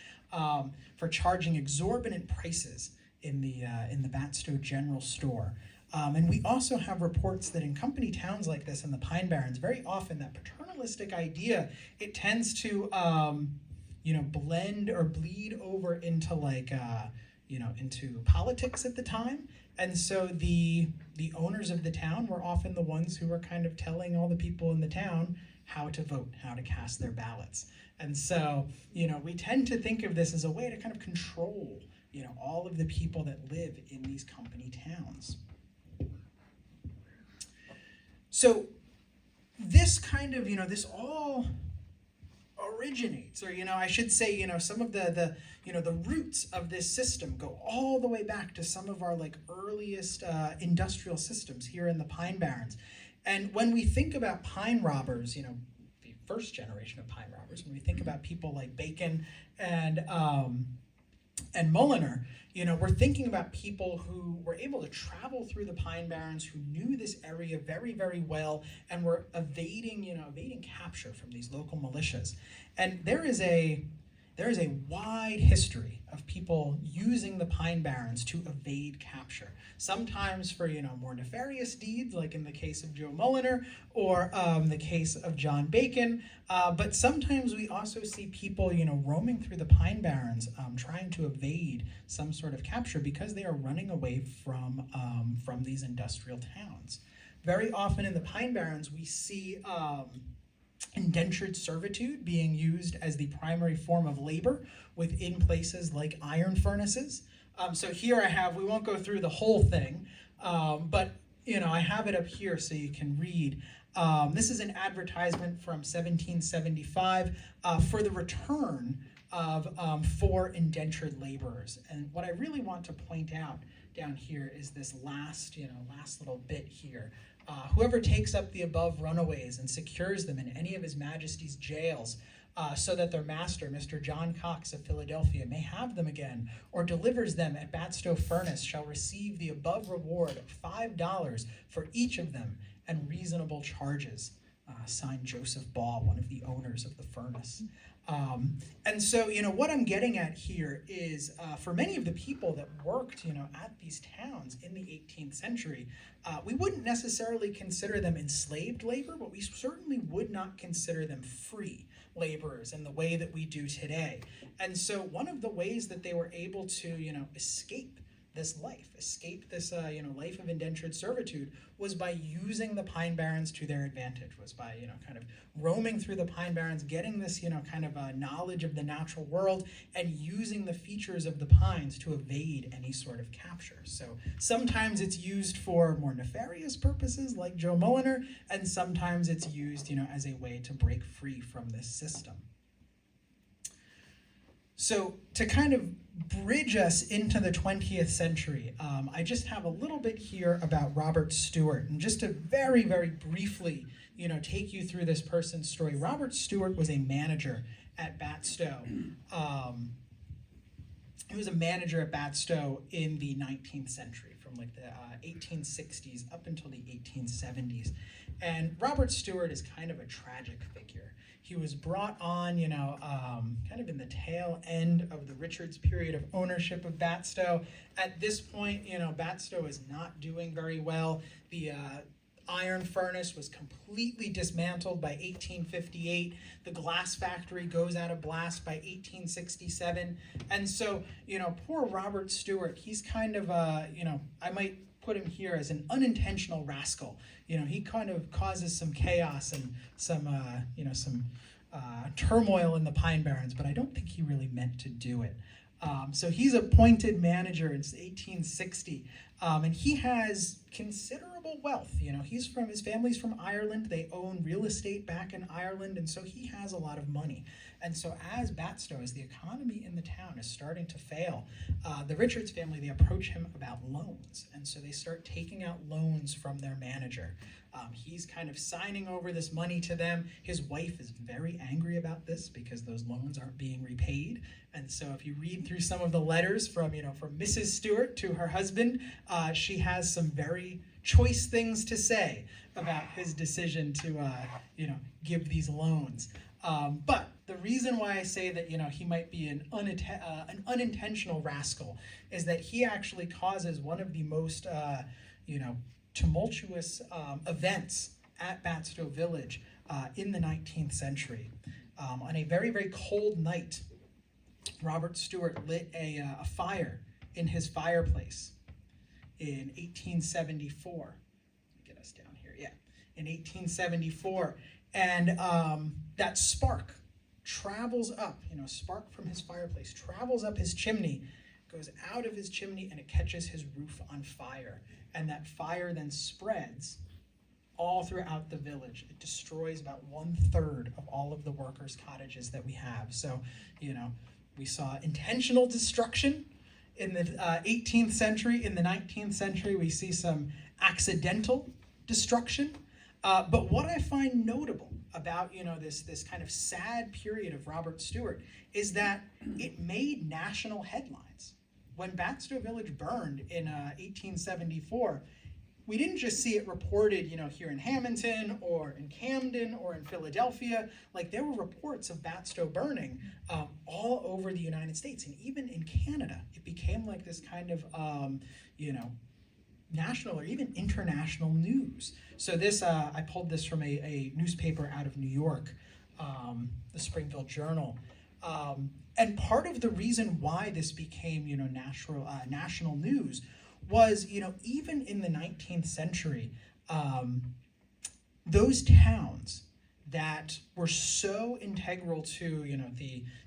for charging exorbitant prices in the Batsto General Store. And we also have reports that in company towns like this in the Pine Barrens, very often that paternalistic idea, it tends to blend or bleed over into like into politics at the time. And so the owners of the town were often the ones who were kind of telling all the people in the town how to vote, how to cast their ballots. And so, we tend to think of this as a way to kind of control, all of the people that live in these company towns. So this kind of, this all originates, or I should say, some of the roots of this system go all the way back to some of our like earliest industrial systems here in the Pine Barrens. And when we think about pine robbers, the first generation of pine robbers, when we think about people like Bacon and and Mulliner, we're thinking about people who were able to travel through the Pine Barrens, who knew this area very, very well, and were evading capture from these local militias. And there is a wide history of people using the Pine Barrens to evade capture. Sometimes for more nefarious deeds, like in the case of Joe Mulliner, or the case of John Bacon. But sometimes we also see people roaming through the Pine Barrens, trying to evade some sort of capture because they are running away from these industrial towns. Very often in the Pine Barrens, we see indentured servitude being used as the primary form of labor within places like iron furnaces. So here I have, we won't go through the whole thing, but I have it up here so you can read. This is an advertisement from 1775 for the return of 4 indentured laborers. And what I really want to point out down here is this last little bit here. Whoever takes up the above runaways and secures them in any of His Majesty's jails, so that their master, Mr. John Cox of Philadelphia, may have them again, or delivers them at Batsto Furnace, shall receive the above reward of $5 for each of them, and reasonable charges. Signed Joseph Ball, one of the owners of the furnace. And so, what I'm getting at here is, for many of the people that worked, at these towns in the 18th century, we wouldn't necessarily consider them enslaved labor, but we certainly would not consider them free laborers in the way that we do today. And so one of the ways that they were able to, escape this life, life of indentured servitude, was by using the Pine Barrens to their advantage, was by, kind of roaming through the Pine Barrens, getting this, kind of knowledge of the natural world, and using the features of the pines to evade any sort of capture. So sometimes it's used for more nefarious purposes, like Joe Mulliner, and sometimes it's used, as a way to break free from this system. So to kind of bridge us into the 20th century, I just have a little bit here about Robert Stewart, and just to very, very briefly, take you through this person's story. Robert Stewart was a manager at Batsto. He was a manager at Batsto in the 19th century, from like the 1860s up until the 1870s. And Robert Stewart is kind of a tragic figure. He was brought on, kind of in the tail end of the Richards period of ownership of Batsto. At this point, Batsto is not doing very well. The iron furnace was completely dismantled by 1858. The glass factory goes out of blast by 1867. And so, poor Robert Stewart, he's kind of, I might put him here as an unintentional rascal. He kind of causes some chaos and some turmoil in the Pine Barrens, but I don't think he really meant to do it. So he's appointed manager in 1860, and he has considerable wealth. His family's from Ireland. They own real estate back in Ireland, and so he has a lot of money. And so as the economy in the town is starting to fail, the Richards family, they approach him about loans. And so they start taking out loans from their manager. He's kind of signing over this money to them. His wife is very angry about this because those loans aren't being repaid. And so if you read through some of the letters from Mrs. Stewart to her husband, she has some very choice things to say about his decision to, give these loans. But the reason why I say that, he might be an unintentional rascal is that he actually causes one of the most, tumultuous events at Batsto Village in the 19th century. On a very, very cold night, Robert Stewart lit a fire in his fireplace in 1874. Get us down here, yeah. In 1874. And that spark travels up, spark from his fireplace, travels up his chimney, goes out of his chimney, and it catches his roof on fire. And that fire then spreads all throughout the village. It destroys about 1/3 of all of the workers' cottages that we have. So, we saw intentional destruction in the 18th century. In the 19th century, we see some accidental destruction. But what I find notable about, this kind of sad period of Robert Stewart is that it made national headlines. When Batsto Village burned in 1874, we didn't just see it reported, here in Hamilton or in Camden or in Philadelphia. Like, there were reports of Batsto burning all over the United States, and even in Canada. It became like this kind of, national or even international news. So this, I pulled this from a newspaper out of New York, the Springfield Journal. And part of the reason why this became, national news was, even in the 19th century, those towns that were so integral to,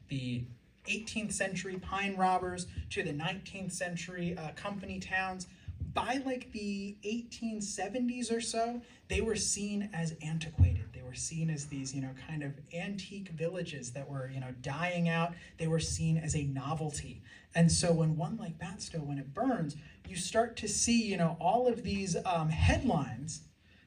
the 18th century pine robbers, to the 19th century company towns, by like the 1870s or so, they were seen as antiquated. They were seen as these, kind of antique villages that were, dying out. They were seen as a novelty. And so when one like Batsto, when it burns, you start to see, all of these headlines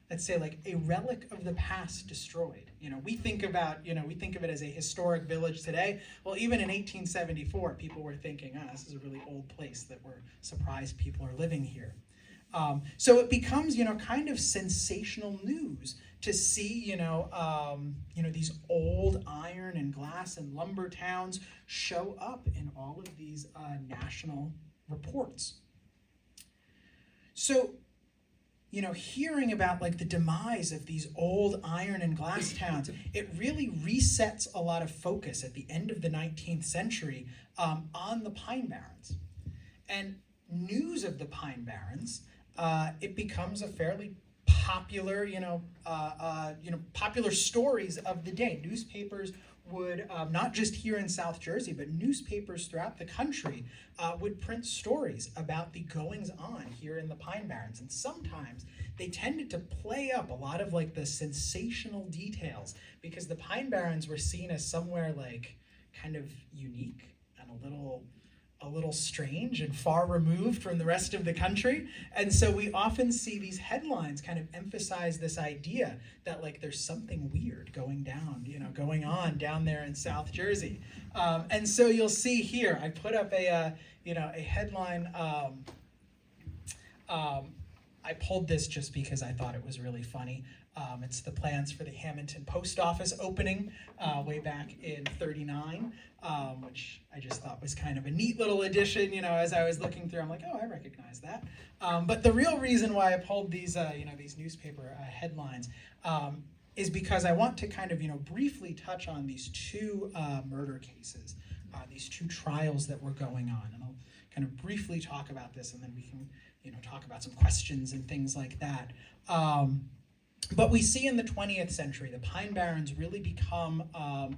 that say like a relic of the past destroyed. We think of it as a historic village today. Well, even in 1874, people were thinking, this is a really old place that we're surprised people are living here. So it becomes, kind of sensational news to see, these old iron and glass and lumber towns show up in all of these national reports. So, hearing about like the demise of these old iron and glass towns, it really resets a lot of focus at the end of the 19th century on the Pine Barrens. And news of the Pine Barrens, it becomes a fairly popular, popular stories of the day. Newspapers would, not just here in South Jersey, but newspapers throughout the country would print stories about the goings-on here in the Pine Barrens. And sometimes they tended to play up a lot of like the sensational details, because the Pine Barrens were seen as somewhere like kind of unique and a little strange and far removed from the rest of the country. And so we often see these headlines kind of emphasize this idea that like there's something weird going on down there in South Jersey. And so you'll see here, I put up a headline. I pulled this just because I thought it was really funny. It's the plans for the Hamilton post office opening way back in '39, which I just thought was kind of a neat little addition. As I was looking through, I'm like, oh, I recognize that. But the real reason why I pulled these, these newspaper headlines is because I want to kind of, briefly touch on these two murder cases, these two trials that were going on, and I'll kind of briefly talk about this, and then we can, talk about some questions and things like that. But we see in the 20th century, the Pine Barrens really become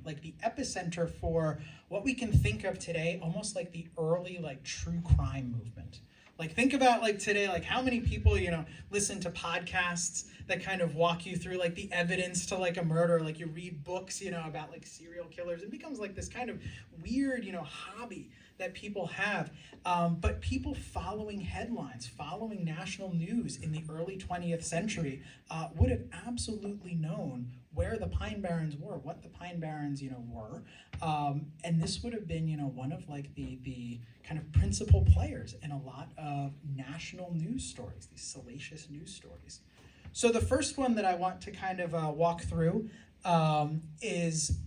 like the epicenter for what we can think of today, almost like the early like true crime movement. Like think about like today, like how many people, listen to podcasts that kind of walk you through like the evidence to like a murder, like you read books, about like serial killers. It becomes like this kind of weird, hobby that people have. But people following headlines, following national news in the early 20th century would have absolutely known where the Pine Barrens were, what the Pine Barrens, were. And this would have been, one of like the kind of principal players in a lot of national news stories, these salacious news stories. So the first one that I want to kind of walk through is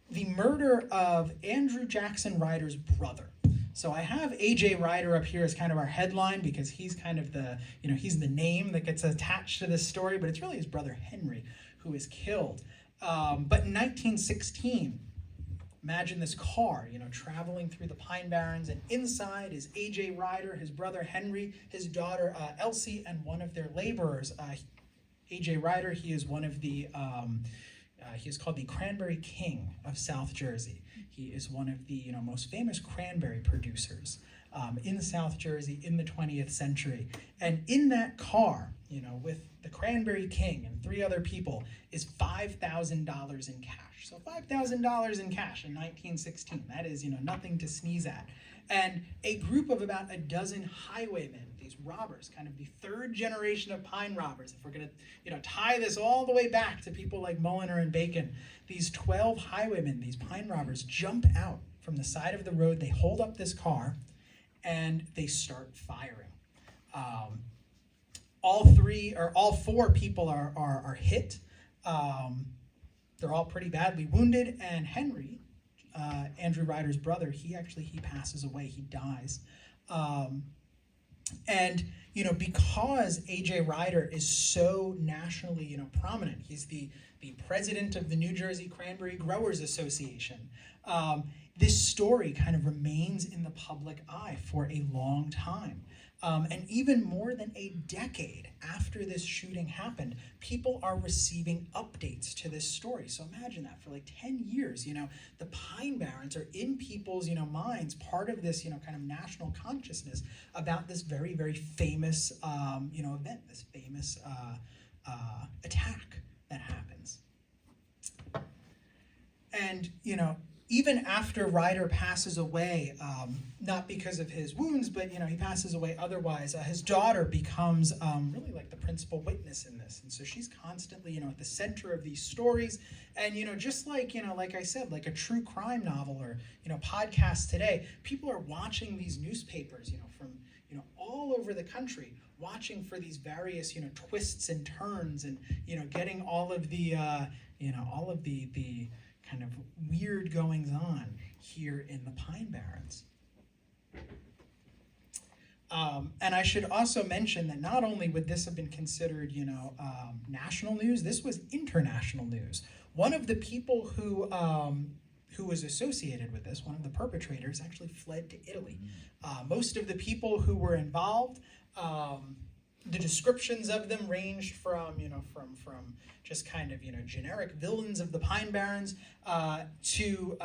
the murder of Andrew Jackson Ryder's brother. So I have A.J. Ryder up here as kind of our headline because he's kind of the, he's the name that gets attached to this story, but it's really his brother Henry who is killed. But in 1916, imagine this car, traveling through the Pine Barrens, and inside is A.J. Ryder, his brother Henry, his daughter Elsie, and one of their laborers. A.J. Ryder, he is one of the, he is called the Cranberry King of South Jersey. He is one of the most famous cranberry producers in South Jersey in the 20th century. And in that car, with the Cranberry King and 3 other people, is $5,000 in cash. So $5,000 in cash in 1916. That is, nothing to sneeze at. And a group of about a dozen highwaymen, these robbers, kind of the 3rd generation of pine robbers. If we're going to, tie this all the way back to people like Mulliner and Bacon, these 12 highwaymen, these pine robbers, jump out from the side of the road. They hold up this car, and they start firing. All 4 people are hit. They're all pretty badly wounded, and Henry, Andrew Ryder's brother, he passes away. He dies. And because A.J. Ryder is so nationally prominent, he's the president of the New Jersey Cranberry Growers Association. This story kind of remains in the public eye for a long time. And even more than a decade after this shooting happened, people are receiving updates to this story. So imagine that for like 10 years, the Pine Barrens are in people's, minds, part of this, kind of national consciousness about this very, very famous, event, this famous attack that happens. And, even after Ryder passes away, not because of his wounds, but he passes away otherwise, his daughter becomes really like the principal witness in this. And so she's constantly at the center of these stories. And just like like I said, like a true crime novel or podcasts today, people are watching these newspapers from all over the country, watching for these various twists and turns, and getting all of the the kind of weird goings on here in the Pine Barrens. And I should also mention that not only would this have been considered, national news, this was international news. One of the people who was associated with this, one of the perpetrators, actually fled to Italy. Most of the people who were involved, the descriptions of them ranged from just kind of generic villains of the Pine Barrens to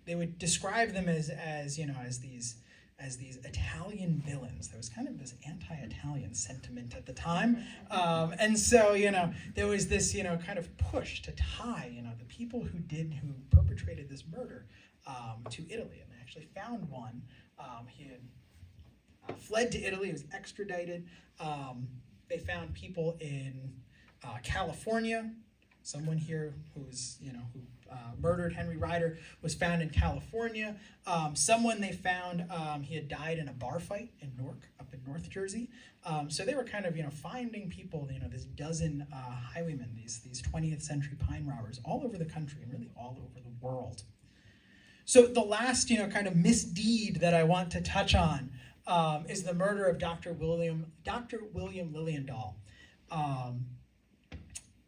they would describe them as these Italian villains. There was kind of this anti-Italian sentiment at the time, and so there was this kind of push to tie the people who perpetrated this murder to Italy, and they actually found one. He had fled to Italy. He was extradited. They found people in California. Someone here who murdered Henry Ryder was found in California. Someone they found, he had died in a bar fight in Newark, up in North Jersey. So they were kind of finding people, this dozen highwaymen, these 20th century pine robbers, all over the country and really all over the world. So the last kind of misdeed that I want to touch on is the murder of Dr. William Lilliendahl.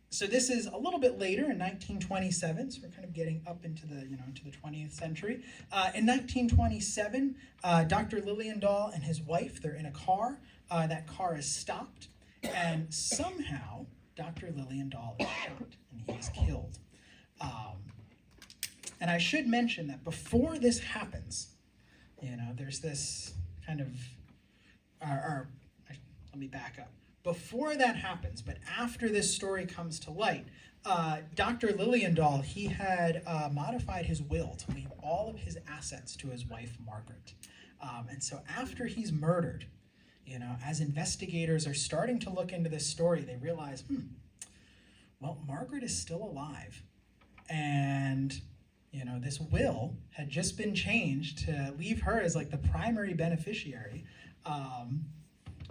So this is a little bit later in 1927, so we're kind of getting up into the into the 20th century. In 1927, Dr. Lilliendahl and his wife, they're in a car. That car is stopped, and somehow Dr. Lilliendahl is shot and he is killed. And I should mention that before this happens, there's this kind of, let me back up. Before that happens, but after this story comes to light, Dr. Lilliendahl, he had modified his will to leave all of his assets to his wife, Margaret. And so after he's murdered, as investigators are starting to look into this story, they realize, well, Margaret is still alive. And, this will had just been changed to leave her as like the primary beneficiary.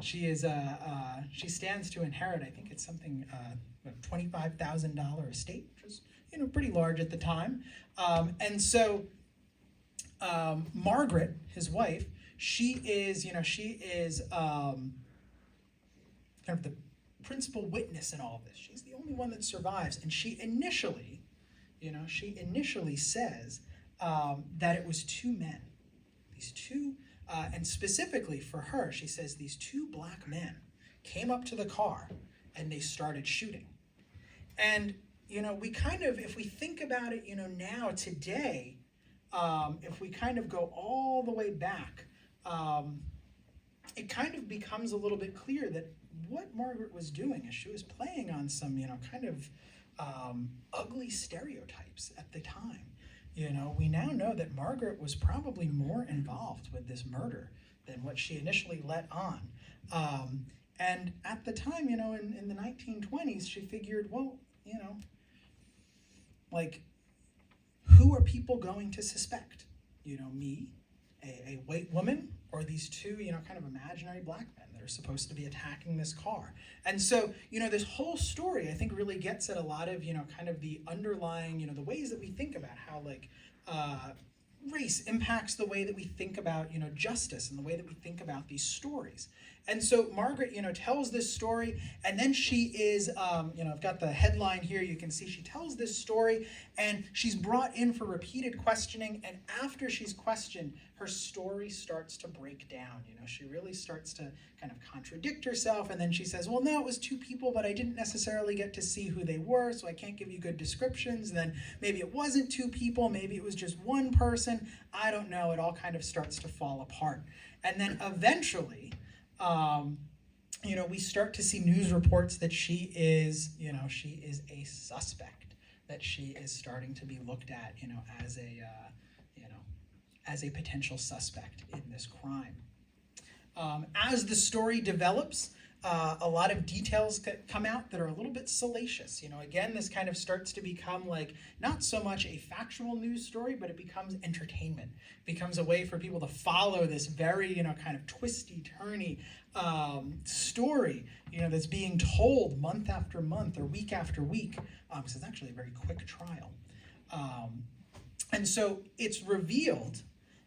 She stands to inherit, I think it's something, $25,000 estate, which was, pretty large at the time. And so Margaret, his wife, she is kind of the principal witness in all of this. She's the only one that survives, and she initially says that it was 2 men, these two. And specifically for her, she says these 2 black men came up to the car and they started shooting. And we kind of, if we think about it, now today, if we kind of go all the way back, it kind of becomes a little bit clear that what Margaret was doing is she was playing on some, kind of ugly stereotypes at the time. We now know that Margaret was probably more involved with this murder than what she initially let on. And at the time, in the 1920s, she figured, well, like, who are people going to suspect? Me, a white woman, or these two, kind of imaginary black men that are supposed to be attacking this car. And so, this whole story, I think, really gets at a lot of, kind of the underlying, the ways that we think about how, like, race impacts the way that we think about, justice and the way that we think about these stories. And so Margaret, tells this story, and then she is, I've got the headline here, you can see she tells this story, and she's brought in for repeated questioning, and after she's questioned, her story starts to break down. She really starts to kind of contradict herself, and then she says, well, no, it was two people, but I didn't necessarily get to see who they were, so I can't give you good descriptions. And then maybe it wasn't two people, maybe it was just one person. I don't know. It all kind of starts to fall apart. And then eventually, we start to see news reports that she is a suspect, that she is starting to be looked at, as a potential suspect in this crime. As the story develops, a lot of details come out that are a little bit salacious. Again, this kind of starts to become like not so much a factual news story, but it becomes entertainment. It becomes a way for people to follow this very, kind of twisty-turny story, that's being told month after month or week after week. Because it's actually a very quick trial. And so it's revealed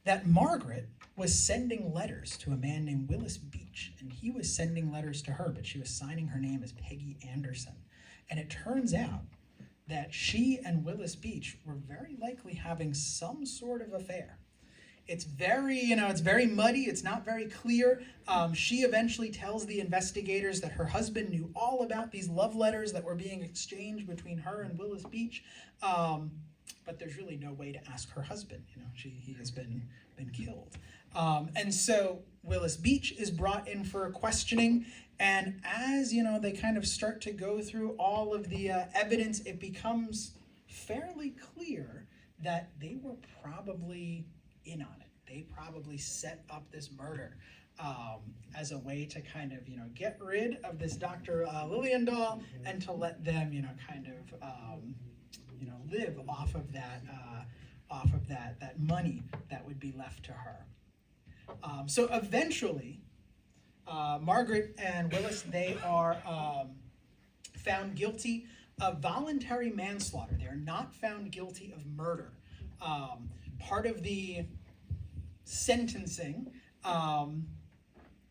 that Margaret was sending letters to a man named Willis Beach, and he was sending letters to her, but she was signing her name as Peggy Anderson. And it turns out that she and Willis Beach were very likely having some sort of affair. It's very, it's very muddy. It's not very clear. She eventually tells the investigators that her husband knew all about these love letters that were being exchanged between her and Willis Beach. But there's really no way to ask her husband. He has been killed. And so Willis Beach is brought in for a questioning, and as they kind of start to go through all of the evidence, it becomes fairly clear that they were probably in on it. They probably set up this murder as a way to kind of get rid of this Dr. Lilliendahl, and to let them kind of live off of that money that would be left to her. So eventually, Margaret and Willis, they are found guilty of voluntary manslaughter. They are not found guilty of murder. Part of the sentencing,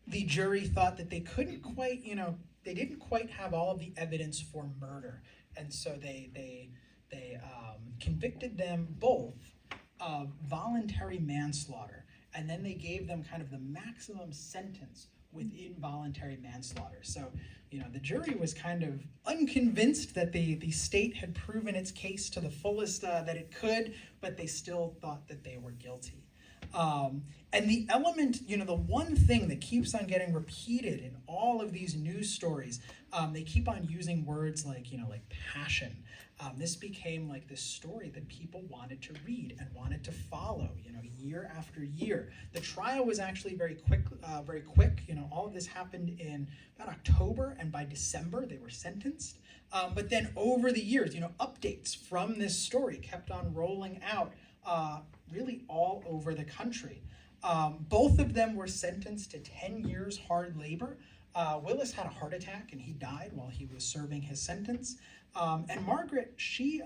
the jury thought that they couldn't quite, they didn't quite have all of the evidence for murder, and so they convicted them both of voluntary manslaughter, and then they gave them kind of the maximum sentence within voluntary manslaughter. So, the jury was kind of unconvinced that the state had proven its case to the fullest that it could, but they still thought that they were guilty. And the element, the one thing that keeps on getting repeated in all of these news stories, they keep on using words like, like passion. This became like this story that people wanted to read and wanted to follow, year after year. The trial was actually very quick. All of this happened in about October, and by December they were sentenced. But then over the years, updates from this story kept on rolling out really all over the country. Both of them were sentenced to 10 years hard labor. Willis had a heart attack and he died while he was serving his sentence. And Margaret, she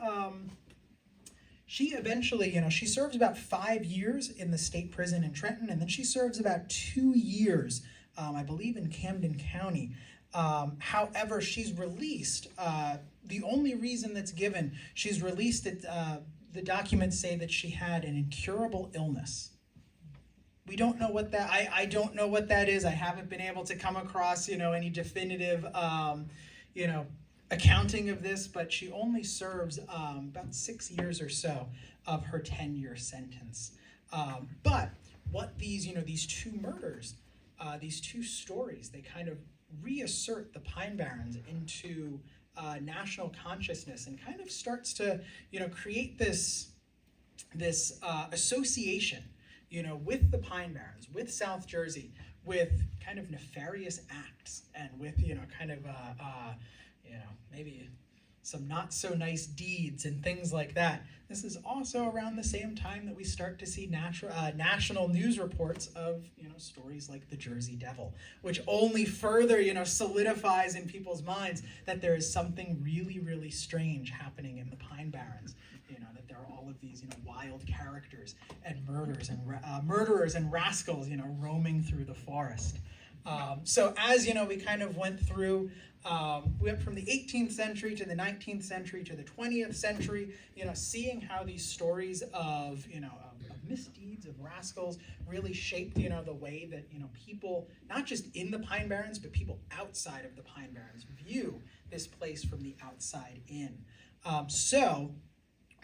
eventually, she serves about 5 years in the state prison in Trenton, and then she serves about 2 years, I believe, in Camden County. However, she's released. The only reason that's given, she's released, the documents say that she had an incurable illness. We don't know what that, I don't know what that is. I haven't been able to come across, any definitive, accounting of this, but she only serves about 6 years or so of her 10-year sentence. But what these two murders, these two stories, they kind of reassert the Pine Barrens into national consciousness and kind of starts to, create this association, with the Pine Barrens, with South Jersey, with kind of nefarious acts, and with, maybe some not so nice deeds and things like that. This is also around the same time that we start to see national news reports of, stories like the Jersey Devil, which only further, solidifies in people's minds that there is something really, really strange happening in the Pine Barrens. That there are all of these, wild characters and murderers and rascals, roaming through the forest. So as, we kind of went through, we went from the 18th century to the 19th century to the 20th century, seeing how these stories of, of misdeeds, of rascals, really shaped, the way that, people, not just in the Pine Barrens, but people outside of the Pine Barrens view this place from the outside in. So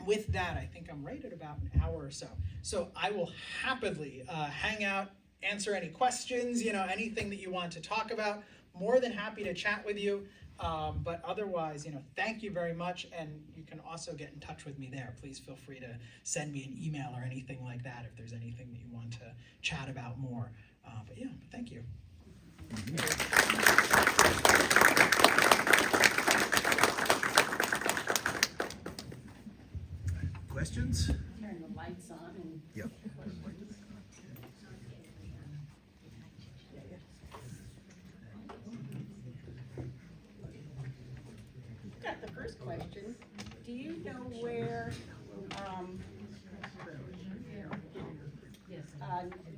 with that, I think I'm right at about an hour or so. So I will happily hang out, answer any questions, anything that you want to talk about. More than happy to chat with you. But otherwise, thank you very much. And you can also get in touch with me there. Please feel free to send me an email or anything like that if there's anything that you want to chat about more. But yeah, thank you. Questions? Turn the lights on and. Yep. Got the first question. Do you know where,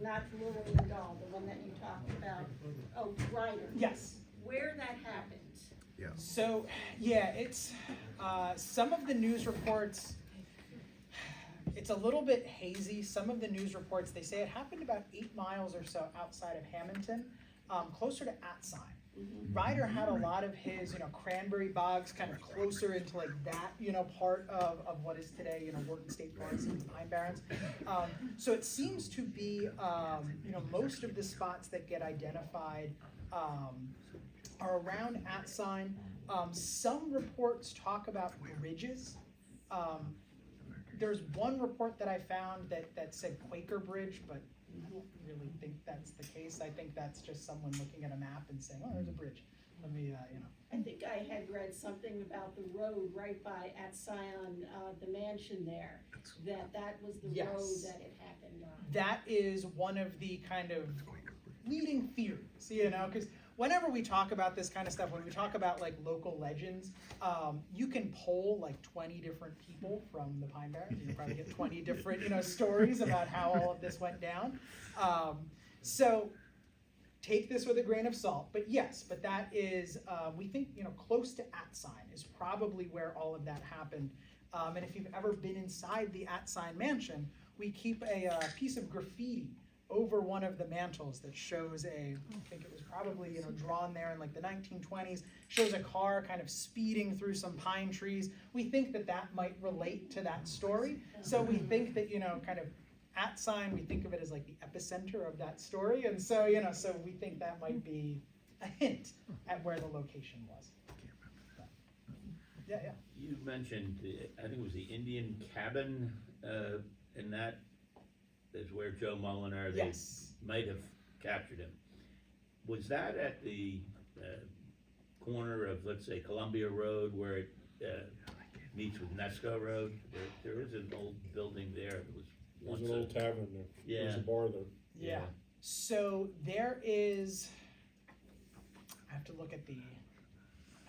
not Lilliendahl, the one that you talked about, Ryder? Yes. Where that happened? Yeah. So, yeah, it's some of the news reports, it's a little bit hazy. Some of the news reports, they say it happened about 8 miles or so outside of Hamilton, closer to Atzine. Ryder had a lot of his, cranberry bogs kind of closer into like that, part of what is today, Wharton State Forest and the Pine Barrens. So it seems to be, most of the spots that get identified are around Atzine. Some reports talk about bridges. There's one report that I found that said Quaker Bridge, but I don't really think that's the case. I think that's just someone looking at a map and saying, oh, there's a bridge. Let me, I think I had read something about the road right by Atzine, the mansion there, that was the Yes. road that it happened on. That is one of the kind of leading theories, because whenever we talk about this kind of stuff, when we talk about like local legends, you can poll like 20 different people from the Pine Barrens. You can probably get 20 different, stories about how all of this went down. So take this with a grain of salt, but yes, but that is, we think, close to Atzine is probably where all of that happened. And if you've ever been inside the Atzine mansion, we keep a piece of graffiti over one of the mantles that shows I think it was probably, drawn there in like the 1920s, shows a car kind of speeding through some pine trees. We think that might relate to that story. So we think that, kind of Atzine, we think of it as like the epicenter of that story. And so, so we think that might be a hint at where the location was. Yeah. You mentioned, I think it was the Indian cabin, and that is where Joe Mulliner, they Yes. might have captured him. Was that at the corner of, let's say, Columbia Road where it meets with Nesco Road? There is an old building there that was There's once an old tavern there. Yeah. There's a bar there. Yeah. So there is, I have to look at I'm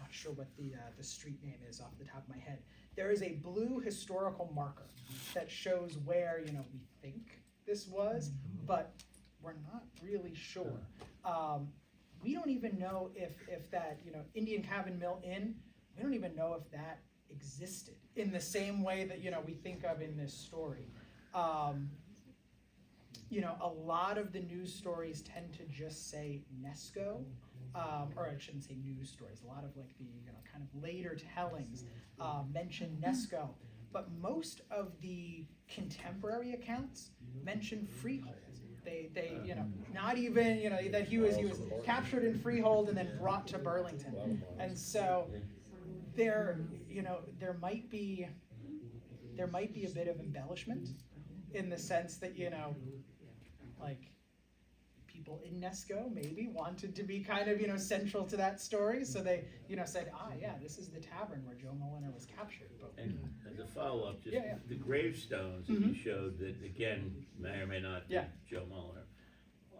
not sure what the street name is off the top of my head. There is a blue historical marker that shows where, we think this was, but we're not really sure. We don't even know if that, Indian Cabin Mill Inn, we don't even know if that existed in the same way that, we think of in this story. A lot of the news stories tend to just say Nesco, or I shouldn't say news stories, a lot of like the, kind of later tellings, mention Nesco, but most of the contemporary accounts mention Freehold. They, not even, that he was captured in Freehold and then brought to Burlington. And so there might be a bit of embellishment in the sense that, like people in Nesco maybe wanted to be kind of, central to that story. So they, said, yeah, this is the tavern where Joe Mulliner was captured. But, And as a follow-up, just Yeah. the gravestones that you showed that, again, may or may not be Yeah. Joe Mulliner.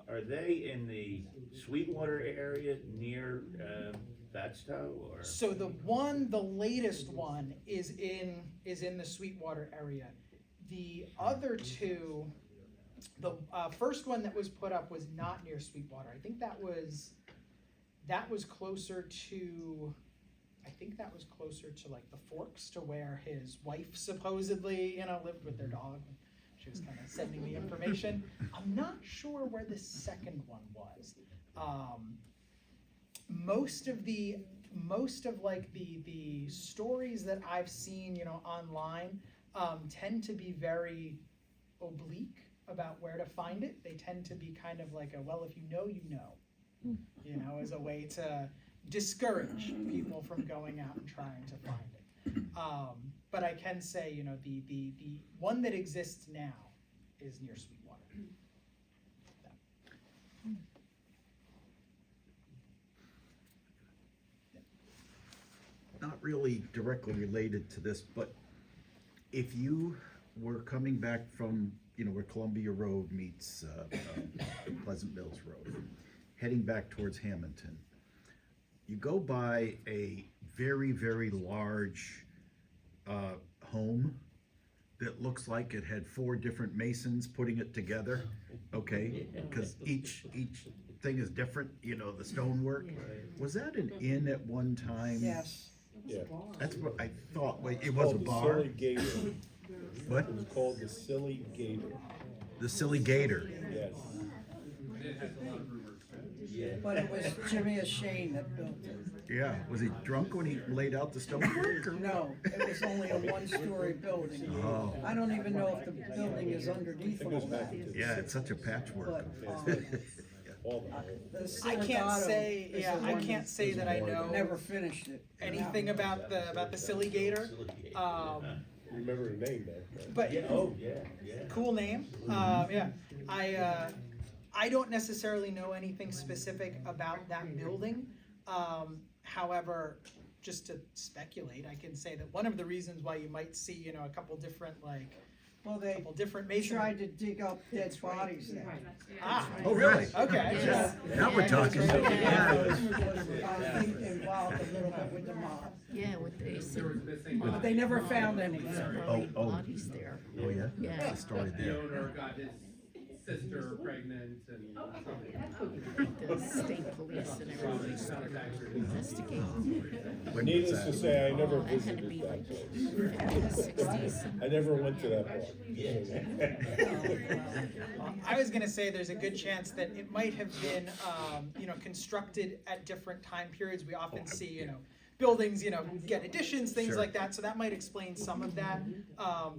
Are they in the Sweetwater area near Batsto, or? So the latest one is in the Sweetwater area. The other two, the first one that was put up was not near Sweetwater. I think that was closer to, like the Forks, to where his wife supposedly, lived with their dog. She was kind of sending me information. I'm not sure where the second one was. Most of like the stories that I've seen, online, tend to be very oblique about where to find it. They tend to be kind of like if you know, as a way to discourage people from going out and trying to find it. But I can say, the one that exists now is near Sweetwater. Not really directly related to this, but if you were coming back from, where Columbia Road meets Pleasant Mills Road, heading back towards Hamilton, you go by a very, very large home that looks like it had 4 different masons putting it together, okay? Because each thing is different, the stonework. Was that an inn at one time? Yes. Yeah. That's what I thought. Wait, it was a Called the bar? Silly Gator. What? It was called the Silly Gator. The Silly Gator. Yes. But it was Jimmy O'Shane that built it. Yeah. Was he drunk when he laid out the stonework? or- No, it was only a one-story building. Oh. I don't even know if the building is underneath all that. Yeah, it's such a patchwork. But, All the the I can't Cinnabato say, is the I one can't that say that I know never finished it. anything about the Silly Gator. You remember her name though? But Oh, yeah. cool name. Yeah, I don't necessarily know anything specific about that building. However, just to speculate, I can say that one of the reasons why you might see, a couple different Well, they masons. tried to dig up dead bodies there. Oh, really? Okay. Yeah. Now we're talking. I think involved a little bit with the mob. Yeah, with the But they never found anything. Oh. bodies there. Oh, yeah? Yeah. That's the story The there. owner got his sister pregnant and The state police and everybody started investigating. When was Needless to that? say, I never That had to visited be that like place. 50s, 60s. I never went to that bar. I was gonna say there's a good chance that it might have been, constructed at different time periods. We often see, buildings, get additions, things Sure. like that. So that might explain some of that.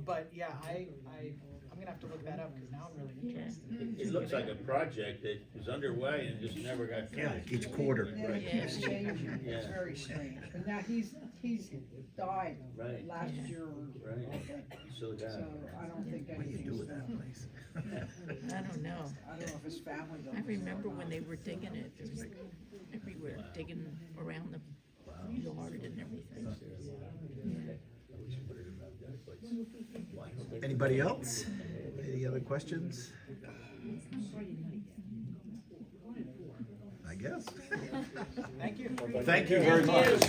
But yeah, I'm gonna have to look that up because now I'm really interested. It looks like a project that was underway and just never got Yeah, finished. each quarter. Yeah, it keeps changing. It's very strange. And now he's died Right. last year. Right. So So I don't think What do you do anything's with that done. place? I don't know. I don't know if his family does. I remember when they were digging it, it was everywhere, digging around the yard and everything. Anybody else? Any other questions? I guess. Thank you. Thank you very much.